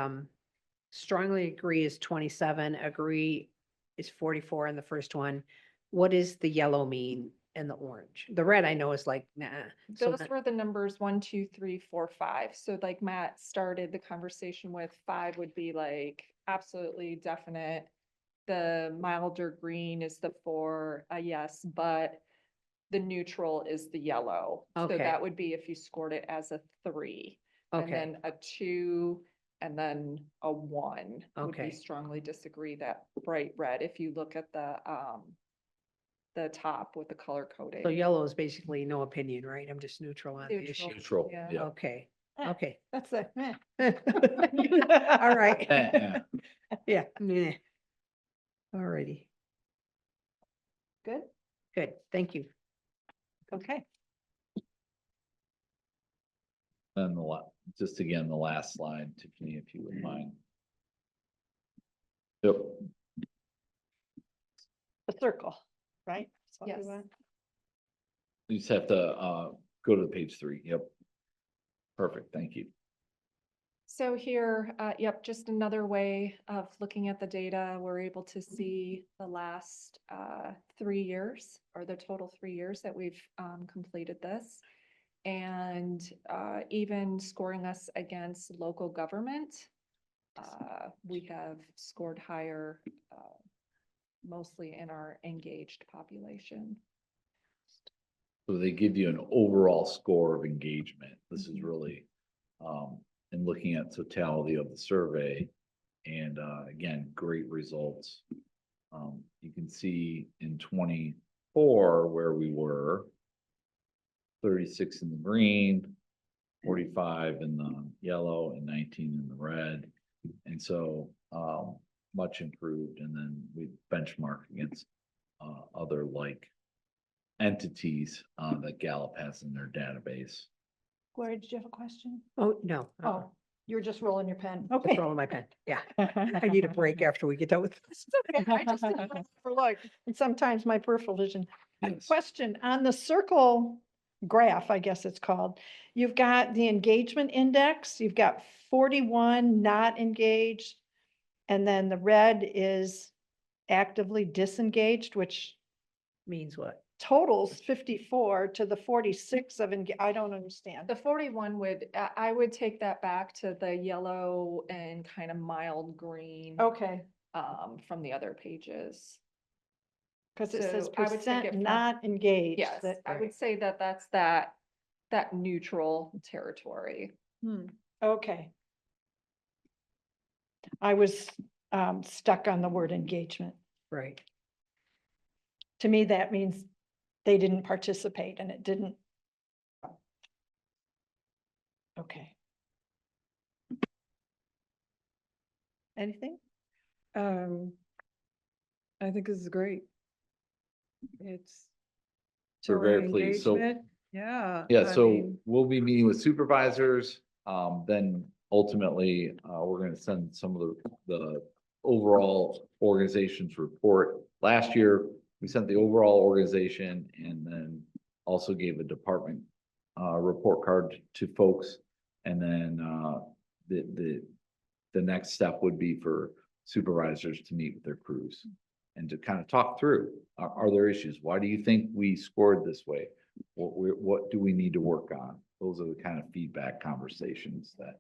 strongly agree is 27, agree is 44 in the first one. What does the yellow mean and the orange? The red I know is like, nah. So Those were the numbers 1, 2, 3, 4, 5. So like Matt started the conversation with, 5 would be like absolutely definite. The milder green is the 4, a yes, but the neutral is the yellow. So Okay. that would be if you scored it as a 3. And Okay, then a 2 and then a 1 would Okay. be strongly disagree, that bright red. If you look at the top with the color coding. so yellow is basically no opinion, right? I'm just neutral on the issue. Neutral, Yeah. yeah. Okay, Eh. okay. That's it. Meh. All right. Eh, Yeah. Meh. All righty, Good. good, thank you. Okay. And just again, the last slide, Tiffany, if you would mind. Yep. The circle, right? That's what we Yes. want. You just have to go to page 3. Yep. Perfect. Thank you. So here, yep, just another way of looking at the data. We're able to see the last 3 years or the total 3 years that we've completed this. and even scoring us against local government. We have scored higher, mostly in our engaged population. So they give you an overall score of engagement. This is really, in looking at totality of the survey. And, again, great results. You can see in 24 where we were, 36 in the green, 45 in the yellow, and 19 in the red. And so, much improved. And then we benchmark against, other like entities, that Gallup has in their database. Gloria, did you have a question? Oh, no. Oh, you were just rolling your pen. Just Okay. rolling my pen. Yeah. I need a break after we get done with this. Okay, I just didn't want to overlook, and sometimes my peripheral vision. Yes. Question, on the circle graph, I guess it's called, you've got the engagement index, you've got 41 not engaged, and then the red is actively disengaged, which Means what? totals 54 to the 46 of, I don't understand. The 41 would, I would take that back to the yellow and kind of mild green. Okay, From the other pages. because it So says I would take it percent from- not engaged. Yes, that- I would say that that's that neutral territory. Okay. I was stuck on the word engagement. Right. To me, that means they didn't participate and it didn't. Okay. Anything? I think this is great. It's. We're very showing pleased. So- engagement. Yeah. Yeah, I so mean, we'll be meeting with supervisors, then ultimately, we're gonna send some of the overall organization's report. Last year, we sent the overall organization and then also gave a department, report card to folks. And then, the next step would be for supervisors to meet with their crews and to kind of talk through, are there issues? Why do you think we scored this way? What do we need to work on? Those are the kind of feedback conversations that,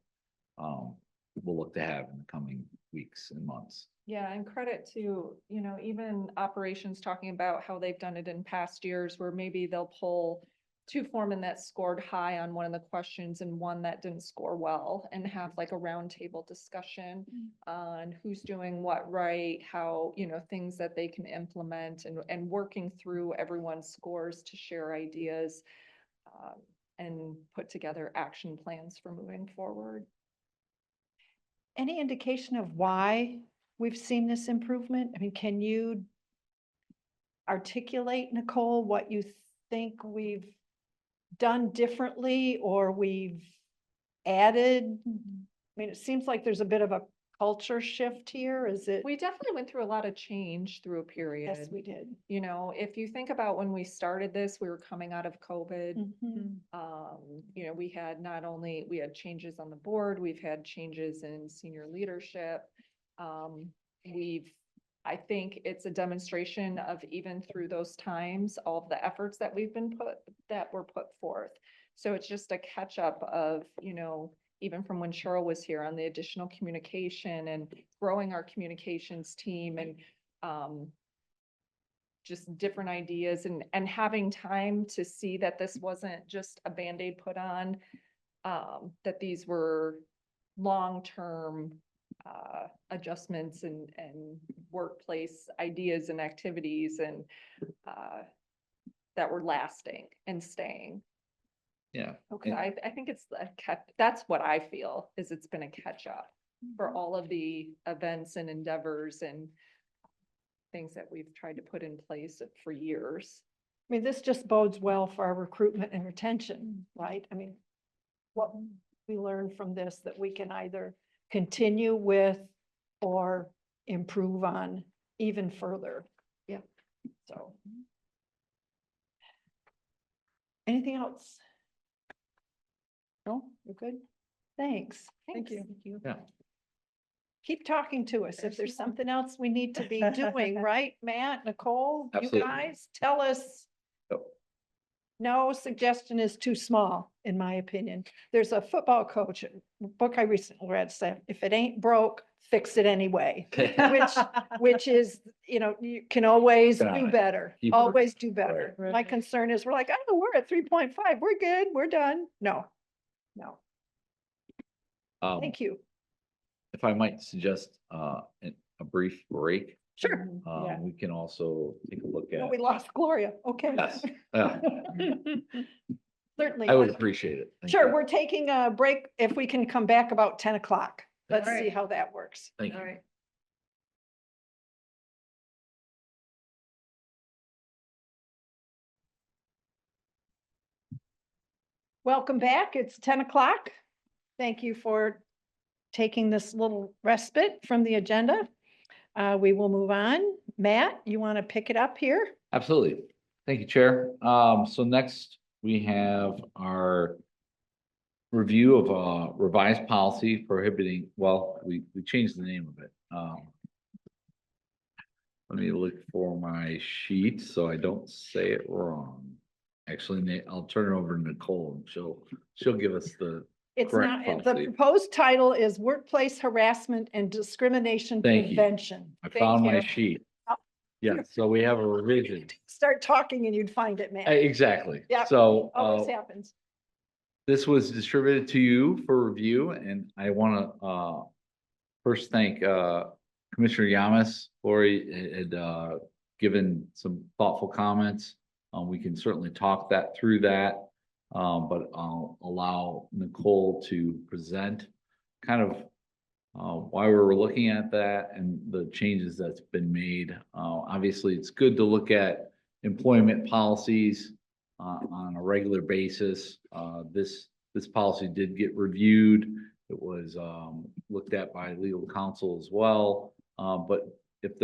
we'll look to have in the coming weeks and months. Yeah, and credit to, even operations talking about how they've done it in past years where maybe they'll pull two foremen that scored high on one of the questions and one that didn't score well and have like a roundtable discussion on who's doing what right, how, things that they can implement and working through everyone's scores to share ideas and put together action plans for moving forward. Any indication of why we've seen this improvement? I mean, can you articulate, Nicole, what you think we've done differently or we've added? I mean, it seems like there's a bit of a culture shift here. Is it? We definitely went through a lot of change through a period. Yes, we did. If you think about when we started this, we were coming out of COVID. Mhm. We had changes on the board, we've had changes in senior leadership. I think it's a demonstration of even through those times, all of the efforts that were put forth. So it's just a catch up of, even from when Cheryl was here on the additional communication and growing our communications team and just different ideas and having time to see that this wasn't just a Band-Aid put on, that these were long-term adjustments and workplace ideas and activities and that were lasting and staying. Yeah. Okay. So I think that's what I feel is it's been a catch up for all of the events and endeavors and things that we've tried to put in place for years. I mean, this just bodes well for our recruitment and retention, right? I mean, what we learned from this that we can either continue with or improve on even further. Yeah. So. Anything else? No, you're good? Thanks. Thank Thanks. you. Yeah. Keep talking to us. If there's something else we need to be doing, right? Matt, Nicole, you Absolutely. guys, tell us. Yep. No suggestion is too small, in my opinion. There's a football coach, book I recently read said, if it ain't broke, fix it anyway. Which is, you can always Got do it. better, Keep- always do better. Right. My concern is we're like, oh, we're at 3.5, we're good, we're done. No. Thank you. If I might suggest, a brief break, Sure. Yeah. we can also take a look No, at. we lost Gloria. Okay. Yes, yeah, Certainly. I would appreciate it. Thank Sure, you. we're taking a break if we can come back about 10 o'clock. Let's see Alright. how that works. Thank you. All right. Welcome back. It's 10 o'clock. Thank you for taking this little respite from the agenda. We will move on. Matt, you want to pick it up here? Absolutely. Thank you, Chair. So next we have our review of revised policy prohibiting, well, we changed the name of it. Let me look for my sheet so I don't say it wrong. Actually, I'll turn it over to Nicole and she'll give us the It's correct not, the policy. proposed title is Workplace Harassment and Discrimination Thank you. Prevention. I Thank found my you. sheet. Oh. Yeah, so we have a revision. Start talking and you'd find it, Matt. Exactly. Yeah, So, Always happens. this was distributed to you for review, and I want to first thank Commissioner Yamas. Lori had given some thoughtful comments. We can certainly talk that through that, but I'll allow Nicole to present kind of why we were looking at that and the changes that's been made. Obviously, it's good to look at employment policies on a regular basis. This policy did get reviewed. It was looked at by legal counsel as well. But if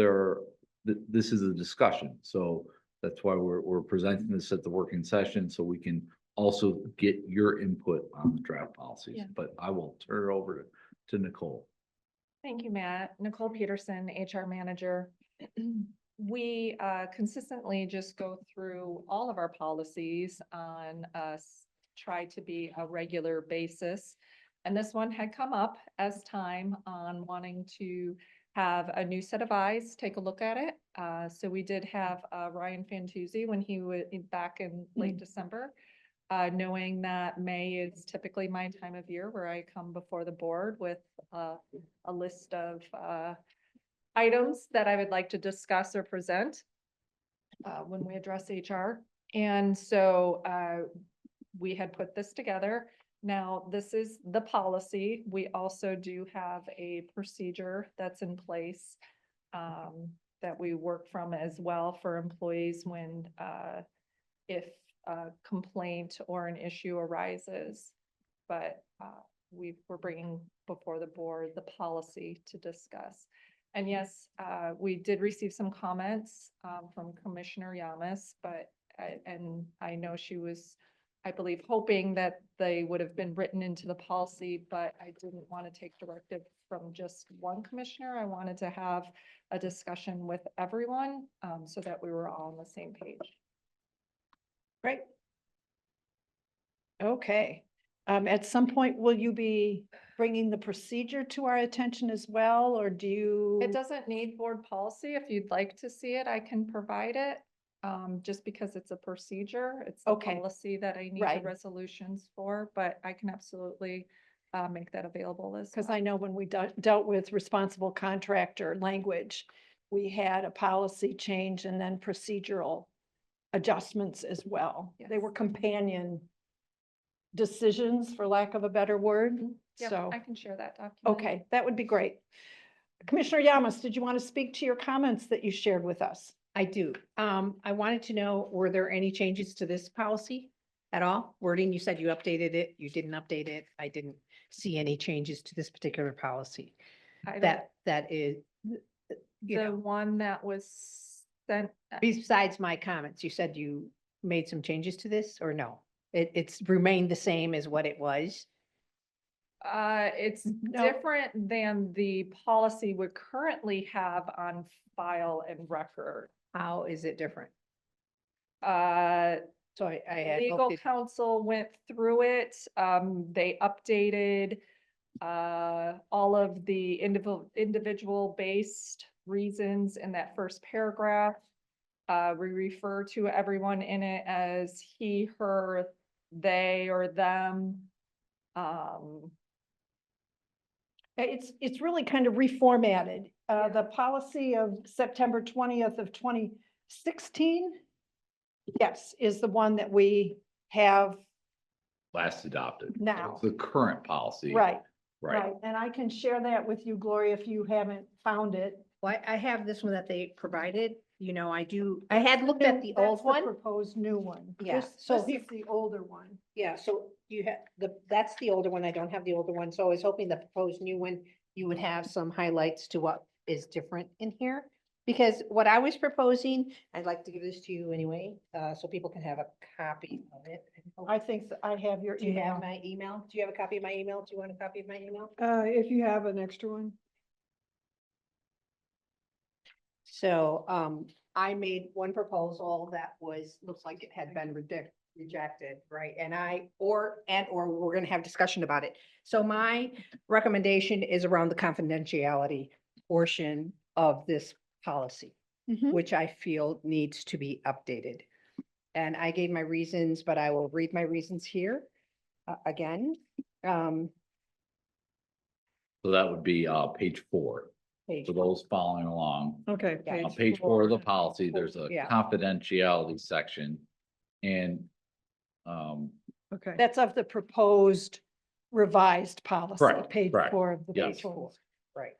this is a discussion, so that's why we're presenting this at the working session, so we can also get your input on the draft policies. Yeah. But I will turn it over to Nicole. Thank you, Matt. Nicole Peterson, HR manager. We consistently just go through all of our policies on try to be a regular basis. And this one had come up as time on wanting to have a new set of eyes, take a look at it. So we did have Ryan Fantuzzi when he was back in late December. Knowing that May is typically my time of year where I come before the board with a list of items that I would like to discuss or present when we address HR. And so we had put this together. Now, this is the policy. We also do have a procedure that's in place that we work from as well for employees when if a complaint or an issue arises. But we're bringing before the board the policy to discuss. And yes, we did receive some comments from Commissioner Yamas, but and I know she was, I believe, hoping that they would have been written into the policy, but I didn't want to take directive from just one commissioner. I wanted to have a discussion with everyone so that we were all on the same page. Great. Okay. At some point, will you be bringing the procedure to our attention as well, or do you? It doesn't need board policy. If you'd like to see it, I can provide it. Just because it's a procedure, it's a Okay. policy that I need the Right. resolutions for, but I can absolutely make that available as Because well. I know when we dealt with responsible contractor language, we had a policy change and then procedural adjustments as well. They Yes. were companion decisions, for lack of a better word. Yeah, So, I can share that document. okay, that would be great. Commissioner Yamas, did you want to speak to your comments that you shared with us? I do. I wanted to know, were there any changes to this policy at all? Wording, you said you updated it, you didn't update it. I didn't see any changes to this particular policy. I don't- That is, you The know, one that was sent, besides my comments, you said you made some changes to this or no? It's remained the same as what it was? it's No. different than the policy we currently have on file and record. How is it different? So I had Legal hoped it- counsel went through it. They updated all of the individual based reasons in that first paragraph. We refer to everyone in it as he, her, they, or them. It's really kind of reformatted. The policy of September 20th of 2016, yes, is the one that we have Last adopted. now. It's the current policy. Right, Right. right. And I can share that with you, Gloria, if you haven't found it. Well, I have this one that they provided, I had looked at the old That's one. Proposed new one. Yeah, This so is the older one. Yeah, so you have that's the older one. I don't have the older one. So I was hoping the proposed new one, you would have some highlights to what is different in here. Because what I was proposing, I'd like to give this to you anyway, so people can have a copy of it. I think I have your Do you have email. my email? Do you have a copy of my email? Do you want a copy of my email? If you have an extra one. So, I made one proposal that looks like it had been rejected, right? Or we're gonna have discussion about it. So my recommendation is around the confidentiality portion of this policy, Mhm. which I feel needs to be updated. And I gave my reasons, but I will read my reasons here, again. So that would be page 4. Page For those following along. Okay. Yeah. On page 4 of the policy, there's a Yeah. confidentiality section. And Okay. That's of the proposed revised policy, Correct, page correct. 4 of the Yes. proposal. Right.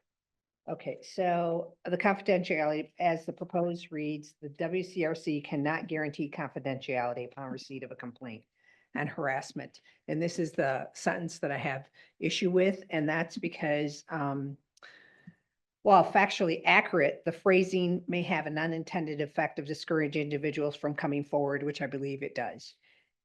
Okay, so the confidentiality, as the proposed reads, the WCRC cannot guarantee confidentiality upon receipt of a complaint and harassment. And this is the sentence that I have issue with, and that's because, while factually accurate, the phrasing may have an unintended effect of discouraging individuals from coming forward, which I believe it does.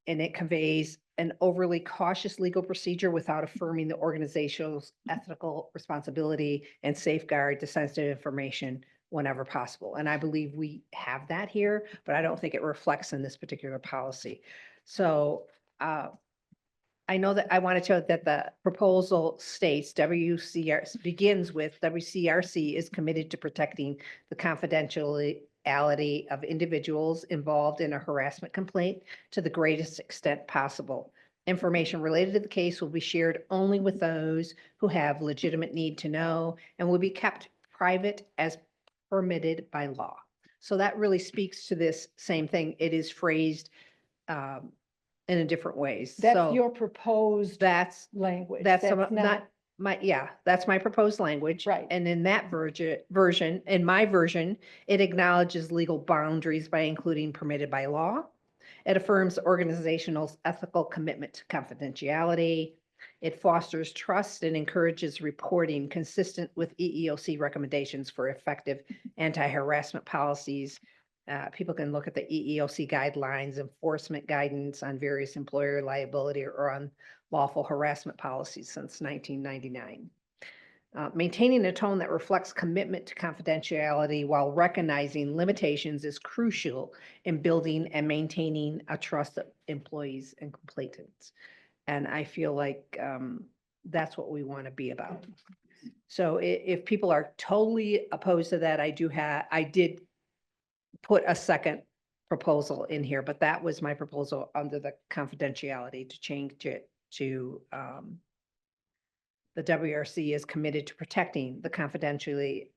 And it conveys an overly cautious legal procedure without affirming the organization's ethical responsibility and safeguard the sensitive information whenever possible. And I believe we have that here, but I don't think it reflects in this particular policy. So I know that I want to note that the proposal states WCRC begins with WCRC is committed to protecting the confidentiality of individuals involved in a harassment complaint to the greatest extent possible. Information related to the case will be shared only with those who have legitimate need to know and will be kept private as permitted by law. So that really speaks to this same thing. It is phrased in a different ways. That's So your proposed that's, language. that's not that's my proposed language. Right. And in that version, in my version, it acknowledges legal boundaries by including permitted by law. It affirms organizational ethical commitment to confidentiality. It fosters trust and encourages reporting consistent with EEOC recommendations for effective anti-harassment policies. People can look at the EEOC guidelines, enforcement guidance on various employer liability or on lawful harassment policies since 1999. Maintaining a tone that reflects commitment to confidentiality while recognizing limitations is crucial in building and maintaining a trust of employees and complainants. And I feel like that's what we want to be about. So if people are totally opposed to that, I did put a second proposal in here, but that was my proposal under the confidentiality to change it to the WRC is committed to protecting the confidentially.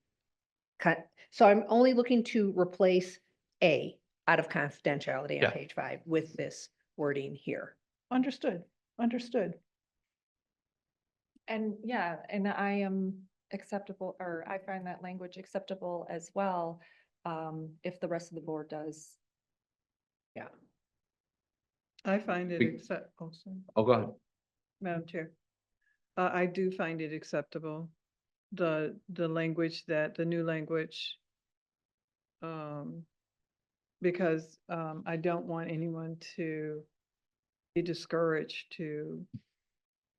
So I'm only looking to replace A out of confidentiality Yeah. on page 5 with this wording here. Understood, understood. And yeah, and I am acceptable, or I find that language acceptable as well, if the rest of the board does. Yeah. I find it Be- Oh, go ahead. Madam Chair. I do find it acceptable, the language the new language. Because I don't want anyone to be discouraged to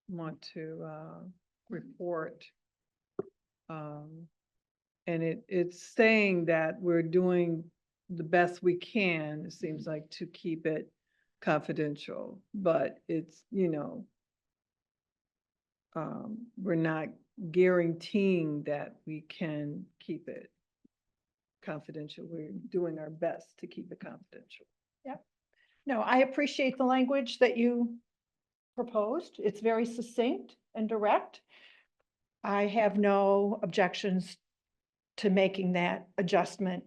want to report. And it's saying that we're doing the best we can, it seems like, to keep it confidential, but it's, we're not guaranteeing that we can keep it confidential. We're doing our best to keep it confidential. No, I appreciate the language that you proposed. It's very succinct and direct. I have no objections to making that adjustment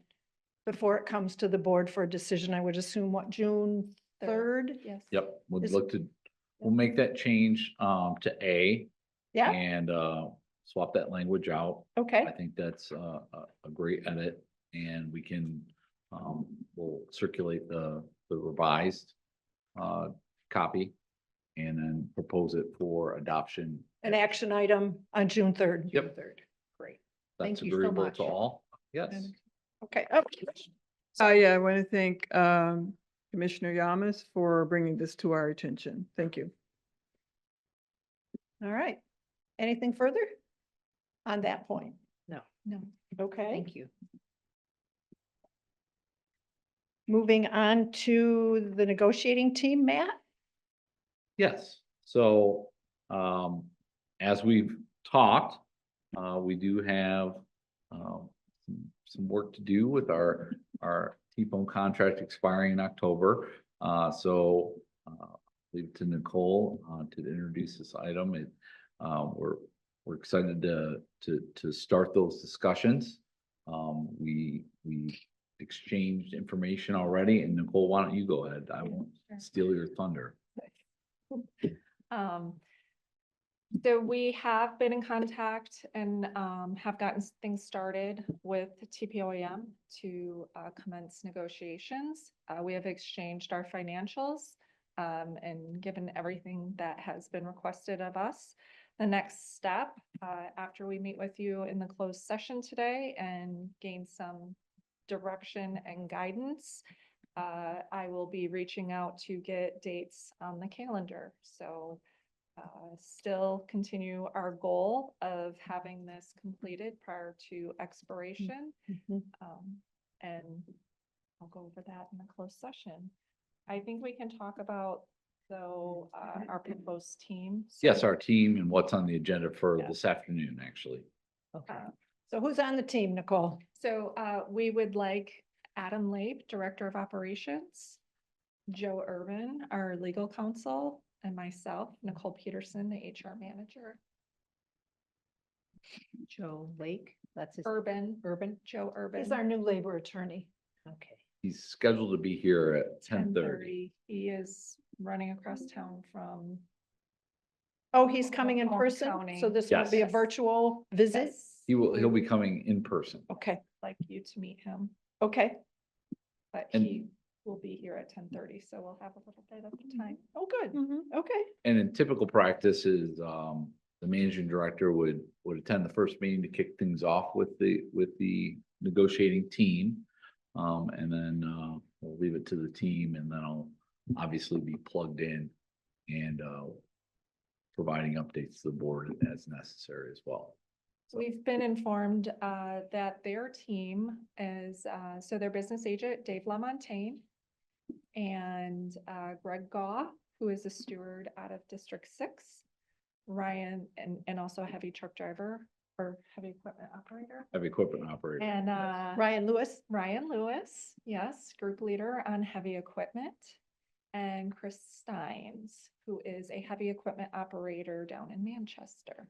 before it comes to the board for a decision. I would assume what, June 3rd? Yes. Yep, we'll Is- look to, we'll make that change to A Yeah, and swap that language out. okay, I think that's a great edit, and we can, we'll circulate the revised copy and then propose it for adoption. an action item on June 3rd. Yep. Great, That's thank you so agreeable much. to all. Yes. okay. Oh, Yeah, I want to thank Commissioner Yamas for bringing this to our attention. Thank you. all right. Anything further on that point? No, Okay, thank you. moving on to the negotiating team, Matt? Yes, so, as we've talked, we do have, some work to do with our T-phone contract expiring in October. Leave it to Nicole, to introduce this item. We're excited to start those discussions. We exchanged information already, and Nicole, why don't you go ahead? I won't steal your thunder. So we have been in contact and have gotten things started with TPOAM to commence negotiations. We have exchanged our financials and given everything that has been requested of us. The next step, after we meet with you in the closed session today and gain some direction and guidance, I will be reaching out to get dates on the calendar. So still continue our goal of having this completed prior to expiration. And I'll go over that in the closed session. I think we can talk about, though, our proposed team. Yes, So, our team and what's on the agenda for Yeah. this afternoon, actually. Okay. So who's on the team, Nicole? So we would like Adam Lape, Director of Operations, Joe Urban, our legal counsel, and myself, Nicole Peterson, the HR manager. Joe Lake, that's his. Urban, Urban, Joe Urban. He's our new labor attorney. okay. He's scheduled to be here at 10:30. 10:30. He is running across town from. Oh, he's coming in Home person? So County. this won't be a Yes. virtual visit? Yes, He'll be coming in person. Okay, like you to meet him, okay. but And- he will be here at 10:30, so we'll have a little bit of time. Oh, good. Okay. And in typical practice is, the managing director would attend the first meeting to kick things off with the negotiating team. And then, we'll leave it to the team, and then I'll obviously be plugged in and, providing updates to the board as necessary as well. We've been informed that their team is, so their business agent, Dave LaMontagne, and Greg Gaw, who is a steward out of District 6, Ryan, and also a heavy truck driver or heavy equipment operator. Heavy equipment operator. And Ryan Lewis? Ryan Lewis, yes, group leader on heavy equipment. And Chris Steins, who is a heavy equipment operator down in Manchester.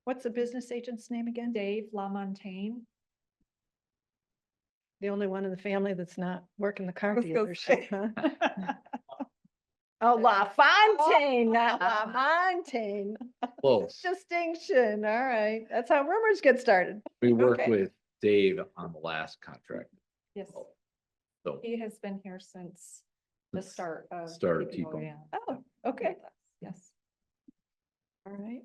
What's the business agent's name again? Dave LaMontagne. The only one in the family that's not working the car was gonna dealership, huh? Oh, La Fontaine, not La Montagne. Close. Distinction, all right. That's how rumors get started. We worked Okay. with Dave on the last contract. Yes, So he has been here since the Since start of. start of TPO, TPO. yeah. Oh, okay, Yes. all right.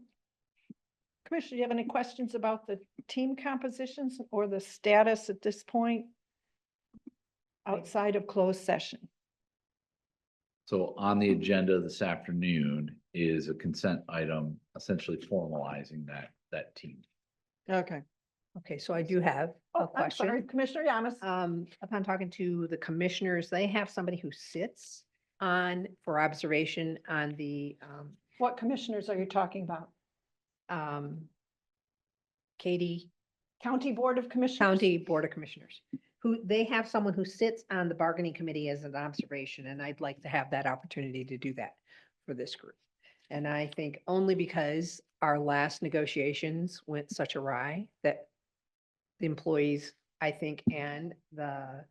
Commissioner, do you have any questions about the team compositions or the status at this point? Outside of closed session? So on the agenda this afternoon is a consent item, essentially formalizing that team. Okay, Okay, so I do have a Oh, I'm sorry, question. Commissioner Yamas. Upon talking to the commissioners, they have somebody who sits on for observation on the What commissioners are you talking about? Katy County Board of Commissioners? County Board of Commissioners, who they have someone who sits on the bargaining committee as an observation, and I'd like to have that opportunity to do that for this group. And I think only because our last negotiations went such awry that the employees, I think, and the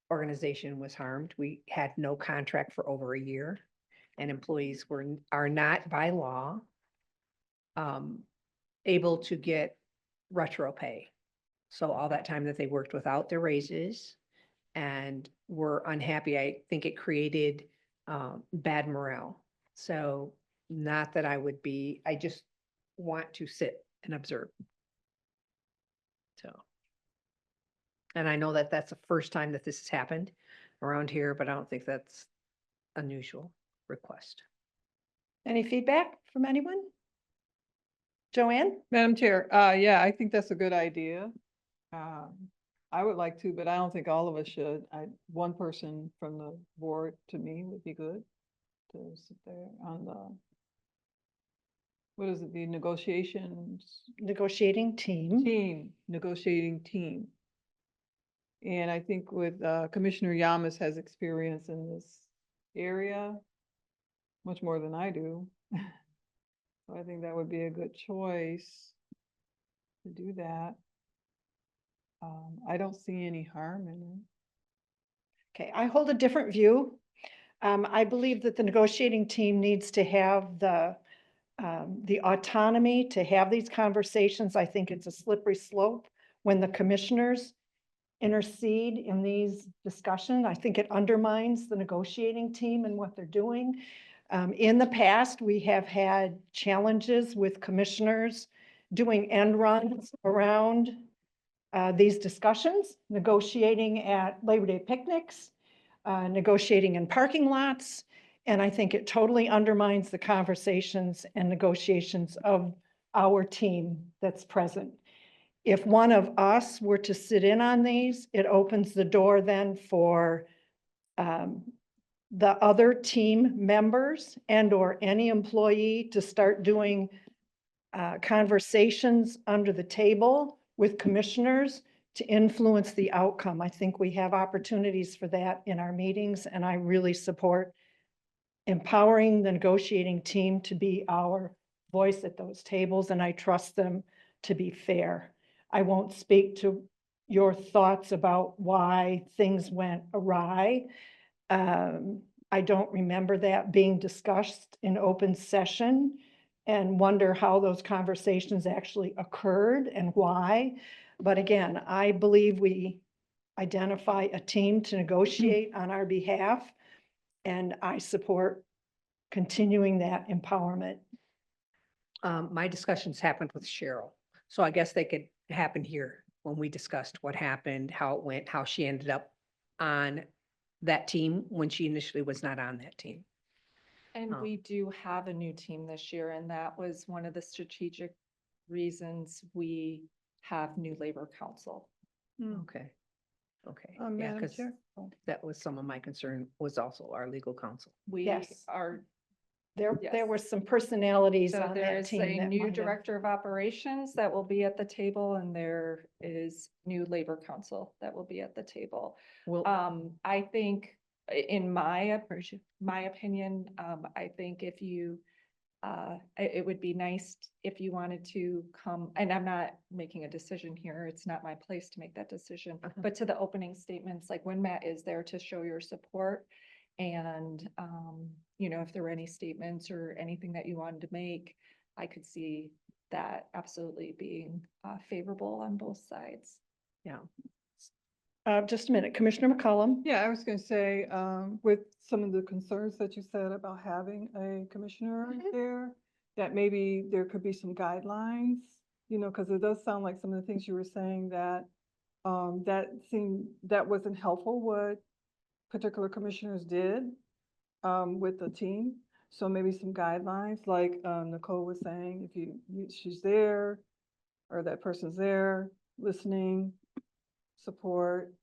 organization was harmed. We had no contract for over a year, and employees are not by law able to get retro pay. So all that time that they worked without their raises and were unhappy, I think it created bad morale. So not that I just want to sit and observe. So. And I know that that's the first time that this has happened around here, but I don't think that's unusual request. Any feedback from anyone? Joanne? Madam Chair, yeah, I think that's a good idea. I would like to, but I don't think all of us should. One person from the board to me would be good to sit there on the, what is it, the negotiations Negotiating team. negotiating team. And I think with Commissioner Yamas has experience in this area, much more than I do. So I think that would be a good choice to do that. I don't see any harm in it. Okay, I hold a different view. I believe that the negotiating team needs to have the autonomy to have these conversations. I think it's a slippery slope when the commissioners intercede in these discussions. I think it undermines the negotiating team and what they're doing. In the past, we have had challenges with commissioners doing end runs around these discussions, negotiating at Labor Day picnics, negotiating in parking lots. And I think it totally undermines the conversations and negotiations of our team that's present. If one of us were to sit in on these, it opens the door then for the other team members and or any employee to start doing conversations under the table with commissioners to influence the outcome. I think we have opportunities for that in our meetings, and I really support empowering the negotiating team to be our voice at those tables, and I trust them to be fair. I won't speak to your thoughts about why things went awry. I don't remember that being discussed in open session and wonder how those conversations actually occurred and why. But again, I believe we identify a team to negotiate on our behalf, and I support continuing that empowerment. My discussions happened with Cheryl, so I guess they could happen here when we discussed what happened, how it went, how she ended up on that team when she initially was not on that team. And Oh. we do have a new team this year, and that was one of the strategic reasons we have new labor council. Okay. Okay. Oh, Yeah, Madam 'cause Chair? that was some of my concern was also our legal counsel. We Yes. are, There Yes. were some personalities so on there that is team. a that new might have- director of operations that will be at the table, and there is new labor council that will be at the table. Well, I think in my opinion, I think if you, it would be nice if you wanted to come, and I'm not making a decision here, it's not my place to make that decision, Uh-huh. but to the opening statements, like when Matt is there to show your support. And, if there were any statements or anything that you wanted to make, I could see that absolutely being favorable on both sides. yeah. Just a minute, Commissioner McCollum. Yeah, I was going to say, with some of the concerns that you said about having a commissioner Mhm. there, that maybe there could be some guidelines, because it does sound like some of the things you were saying that that wasn't helpful what particular commissioners did with the team. So maybe some guidelines, like Nicole was saying, if she's there or that person's there, listening, support,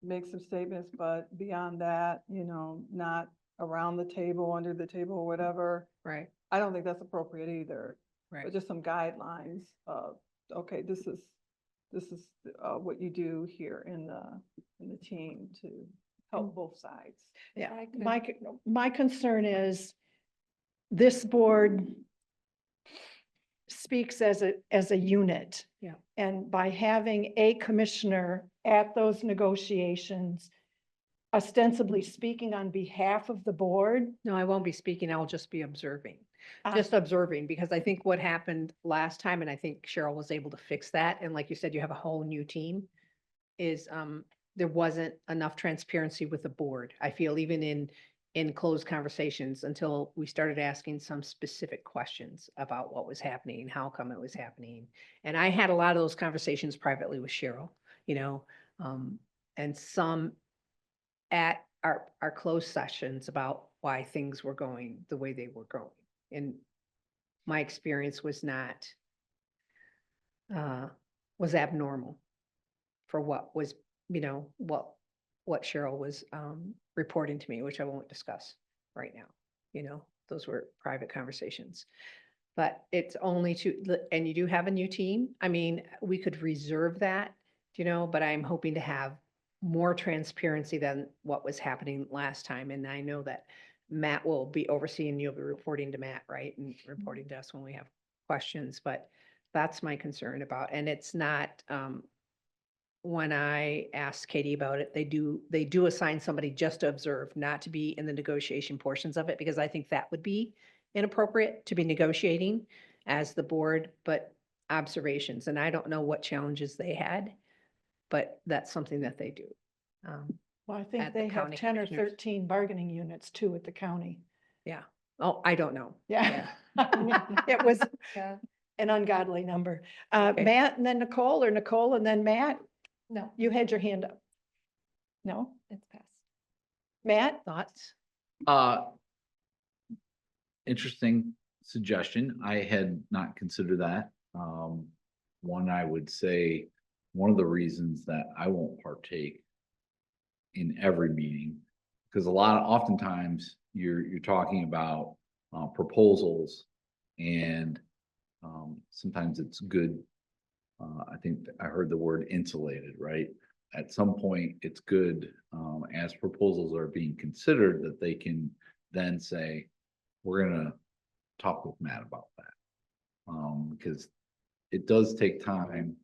make some statements, but beyond that, you know, not around the table, under the table, or whatever. Right, I don't think that's appropriate either. right. But just some guidelines of, okay, this is what you do here in the team to help both sides. Yeah, I could- my concern is this board speaks as a unit. Yeah. And by having a commissioner at those negotiations, ostensibly speaking on behalf of the board. No, I won't be speaking. I'll just be observing. uh, Just observing, because I think what happened last time, and I think Cheryl was able to fix that, and like you said, you have a whole new team, is there wasn't enough transparency with the board. I feel even in closed conversations until we started asking some specific questions about what was happening, how come it was happening. And I had a lot of those conversations privately with Cheryl, you know, and some at our closed sessions about why things were going the way they were going. And my experience was not, was abnormal for what was, you know, what Cheryl was reporting to me, which I won't discuss right now. You know, those were private conversations. But it's only and you do have a new team. I mean, we could reserve that, you know, but I'm hoping to have more transparency than what was happening last time. And I know that Matt will be overseeing, you'll be reporting to Matt, right? And reporting to us when we have questions, but that's my concern about, and it's not, when I asked Katie about it, they do assign somebody just to observe, not to be in the negotiation portions of it, because I think that would be inappropriate to be negotiating as the board, but observations. And I don't know what challenges they had, but that's something that they do. Well, I think At the they have county 10 or commissioners. 13 bargaining units too at the county. Yeah. Oh, I don't know. Yeah. It was Yeah, an ungodly number. Okay. Matt and then Nicole, or Nicole and then Matt, no, you had your hand up. No, it's passed. Matt? Thoughts? Interesting suggestion. I had not considered that. One, I would say, one of the reasons that I won't partake in every meeting, because oftentimes you're talking about proposals, and sometimes it's good. I think I heard the word insulated, right? At some point, it's good as proposals are being considered that they can then say, we're gonna talk with Matt about that. Because it does take time.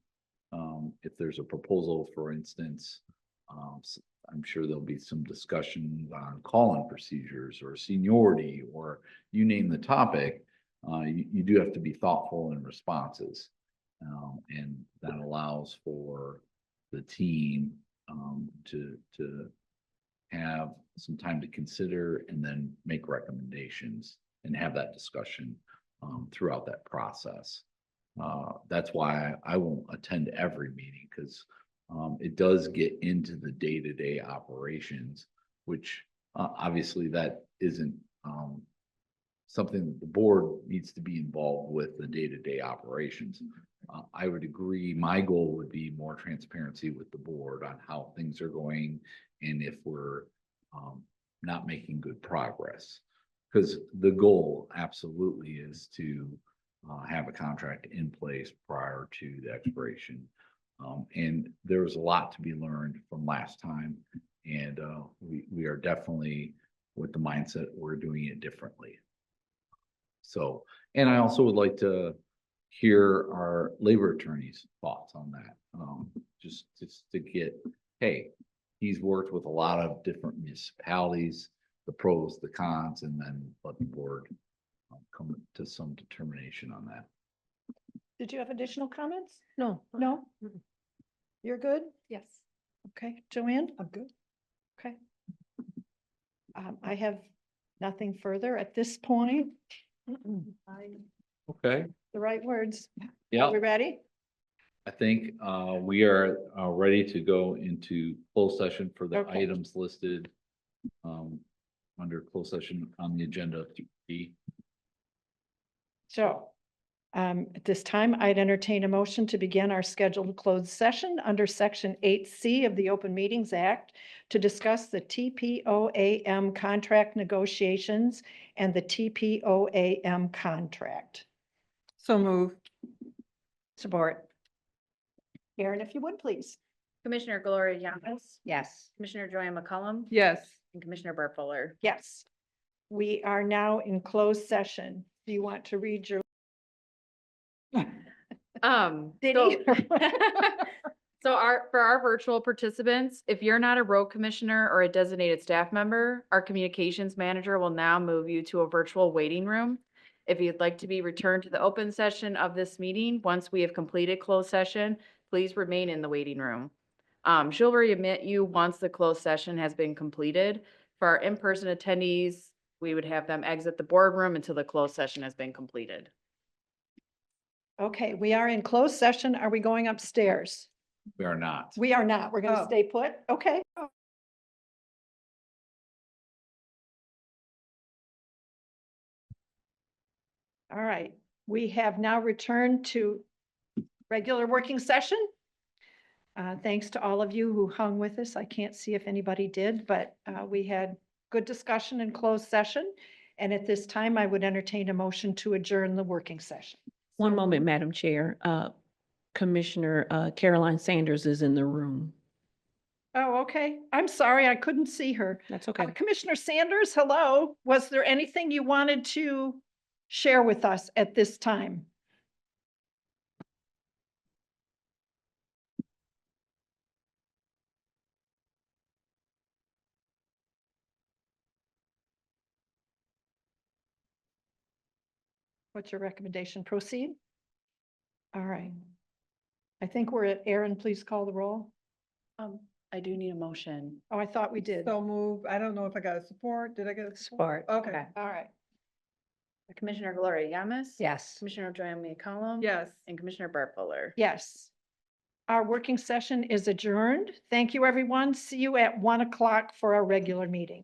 If there's a proposal, for instance, I'm sure there'll be some discussions on call-in procedures or seniority, or you name the topic. You do have to be thoughtful in responses. And that allows for the team to have some time to consider and then make recommendations and have that discussion throughout that process. That's why I won't attend every meeting, because it does get into the day-to-day operations, which obviously that isn't something that the board needs to be involved with, the day-to-day operations. I would agree. My goal would be more transparency with the board on how things are going and if we're not making good progress. Because the goal absolutely is to have a contract in place prior to the expiration. And there was a lot to be learned from last time. And we are definitely with the mindset we're doing it differently. So, and I also would like to hear our labor attorney's thoughts on that. Just to get, hey, he's worked with a lot of different municipalities, the pros, the cons, and then let the board come to some determination on that. Did you have additional comments? No. No? Mm-mm. You're good? Yes. Okay, Joanne? I'm good. Okay. I have nothing further at this point. Okay. The right words. Yeah. Are we ready? I think we are ready to go into closed session for the Okay. items listed under closed session on the agenda. B. So At this time, I'd entertain a motion to begin our scheduled closed session under Section 8C of the Open Meetings Act to discuss the TPOAM contract negotiations and the TPOAM contract. So move. Support. Karen, if you would, please. Commissioner Gloria Yamas, Yes. Commissioner Joanne McCollum, Yes. and Commissioner Bart Fuller. Yes. We are now in closed session. Do you want to read your? Did So- he? So for our virtual participants, if you're not a road commissioner or a designated staff member, our communications manager will now move you to a virtual waiting room. If you'd like to be returned to the open session of this meeting, once we have completed closed session, please remain in the waiting room. She'll readmit you once the closed session has been completed. For our in-person attendees, we would have them exit the boardroom until the closed session has been completed. Okay, we are in closed session. Are we going upstairs? We are not. We are not. We're going to Oh. stay put. Okay. All right, we have now returned to regular working session. Thanks to all of you who hung with us. I can't see if anybody did, but we had good discussion in closed session. And at this time, I would entertain a motion to adjourn the working session. One moment, Madam Chair. Commissioner Caroline Sanders is in the room. Oh, okay. I'm sorry, I couldn't see her. That's okay. Commissioner Sanders, hello. Was there anything you wanted to share with us at this time? What's your recommendation? Proceed? All right. I think we're at Aaron, please call the roll. I do need a motion. Oh, I thought we did. So move. I don't know if I got a support. Did I get a support? Support. Okay. All right. Commissioner Gloria Yamas. Yes. Commissioner Joanne McCollum. Yes. And Commissioner Bart Fuller. Yes. Our working session is adjourned. Thank you, everyone. See you at 1 o'clock for our regular meeting.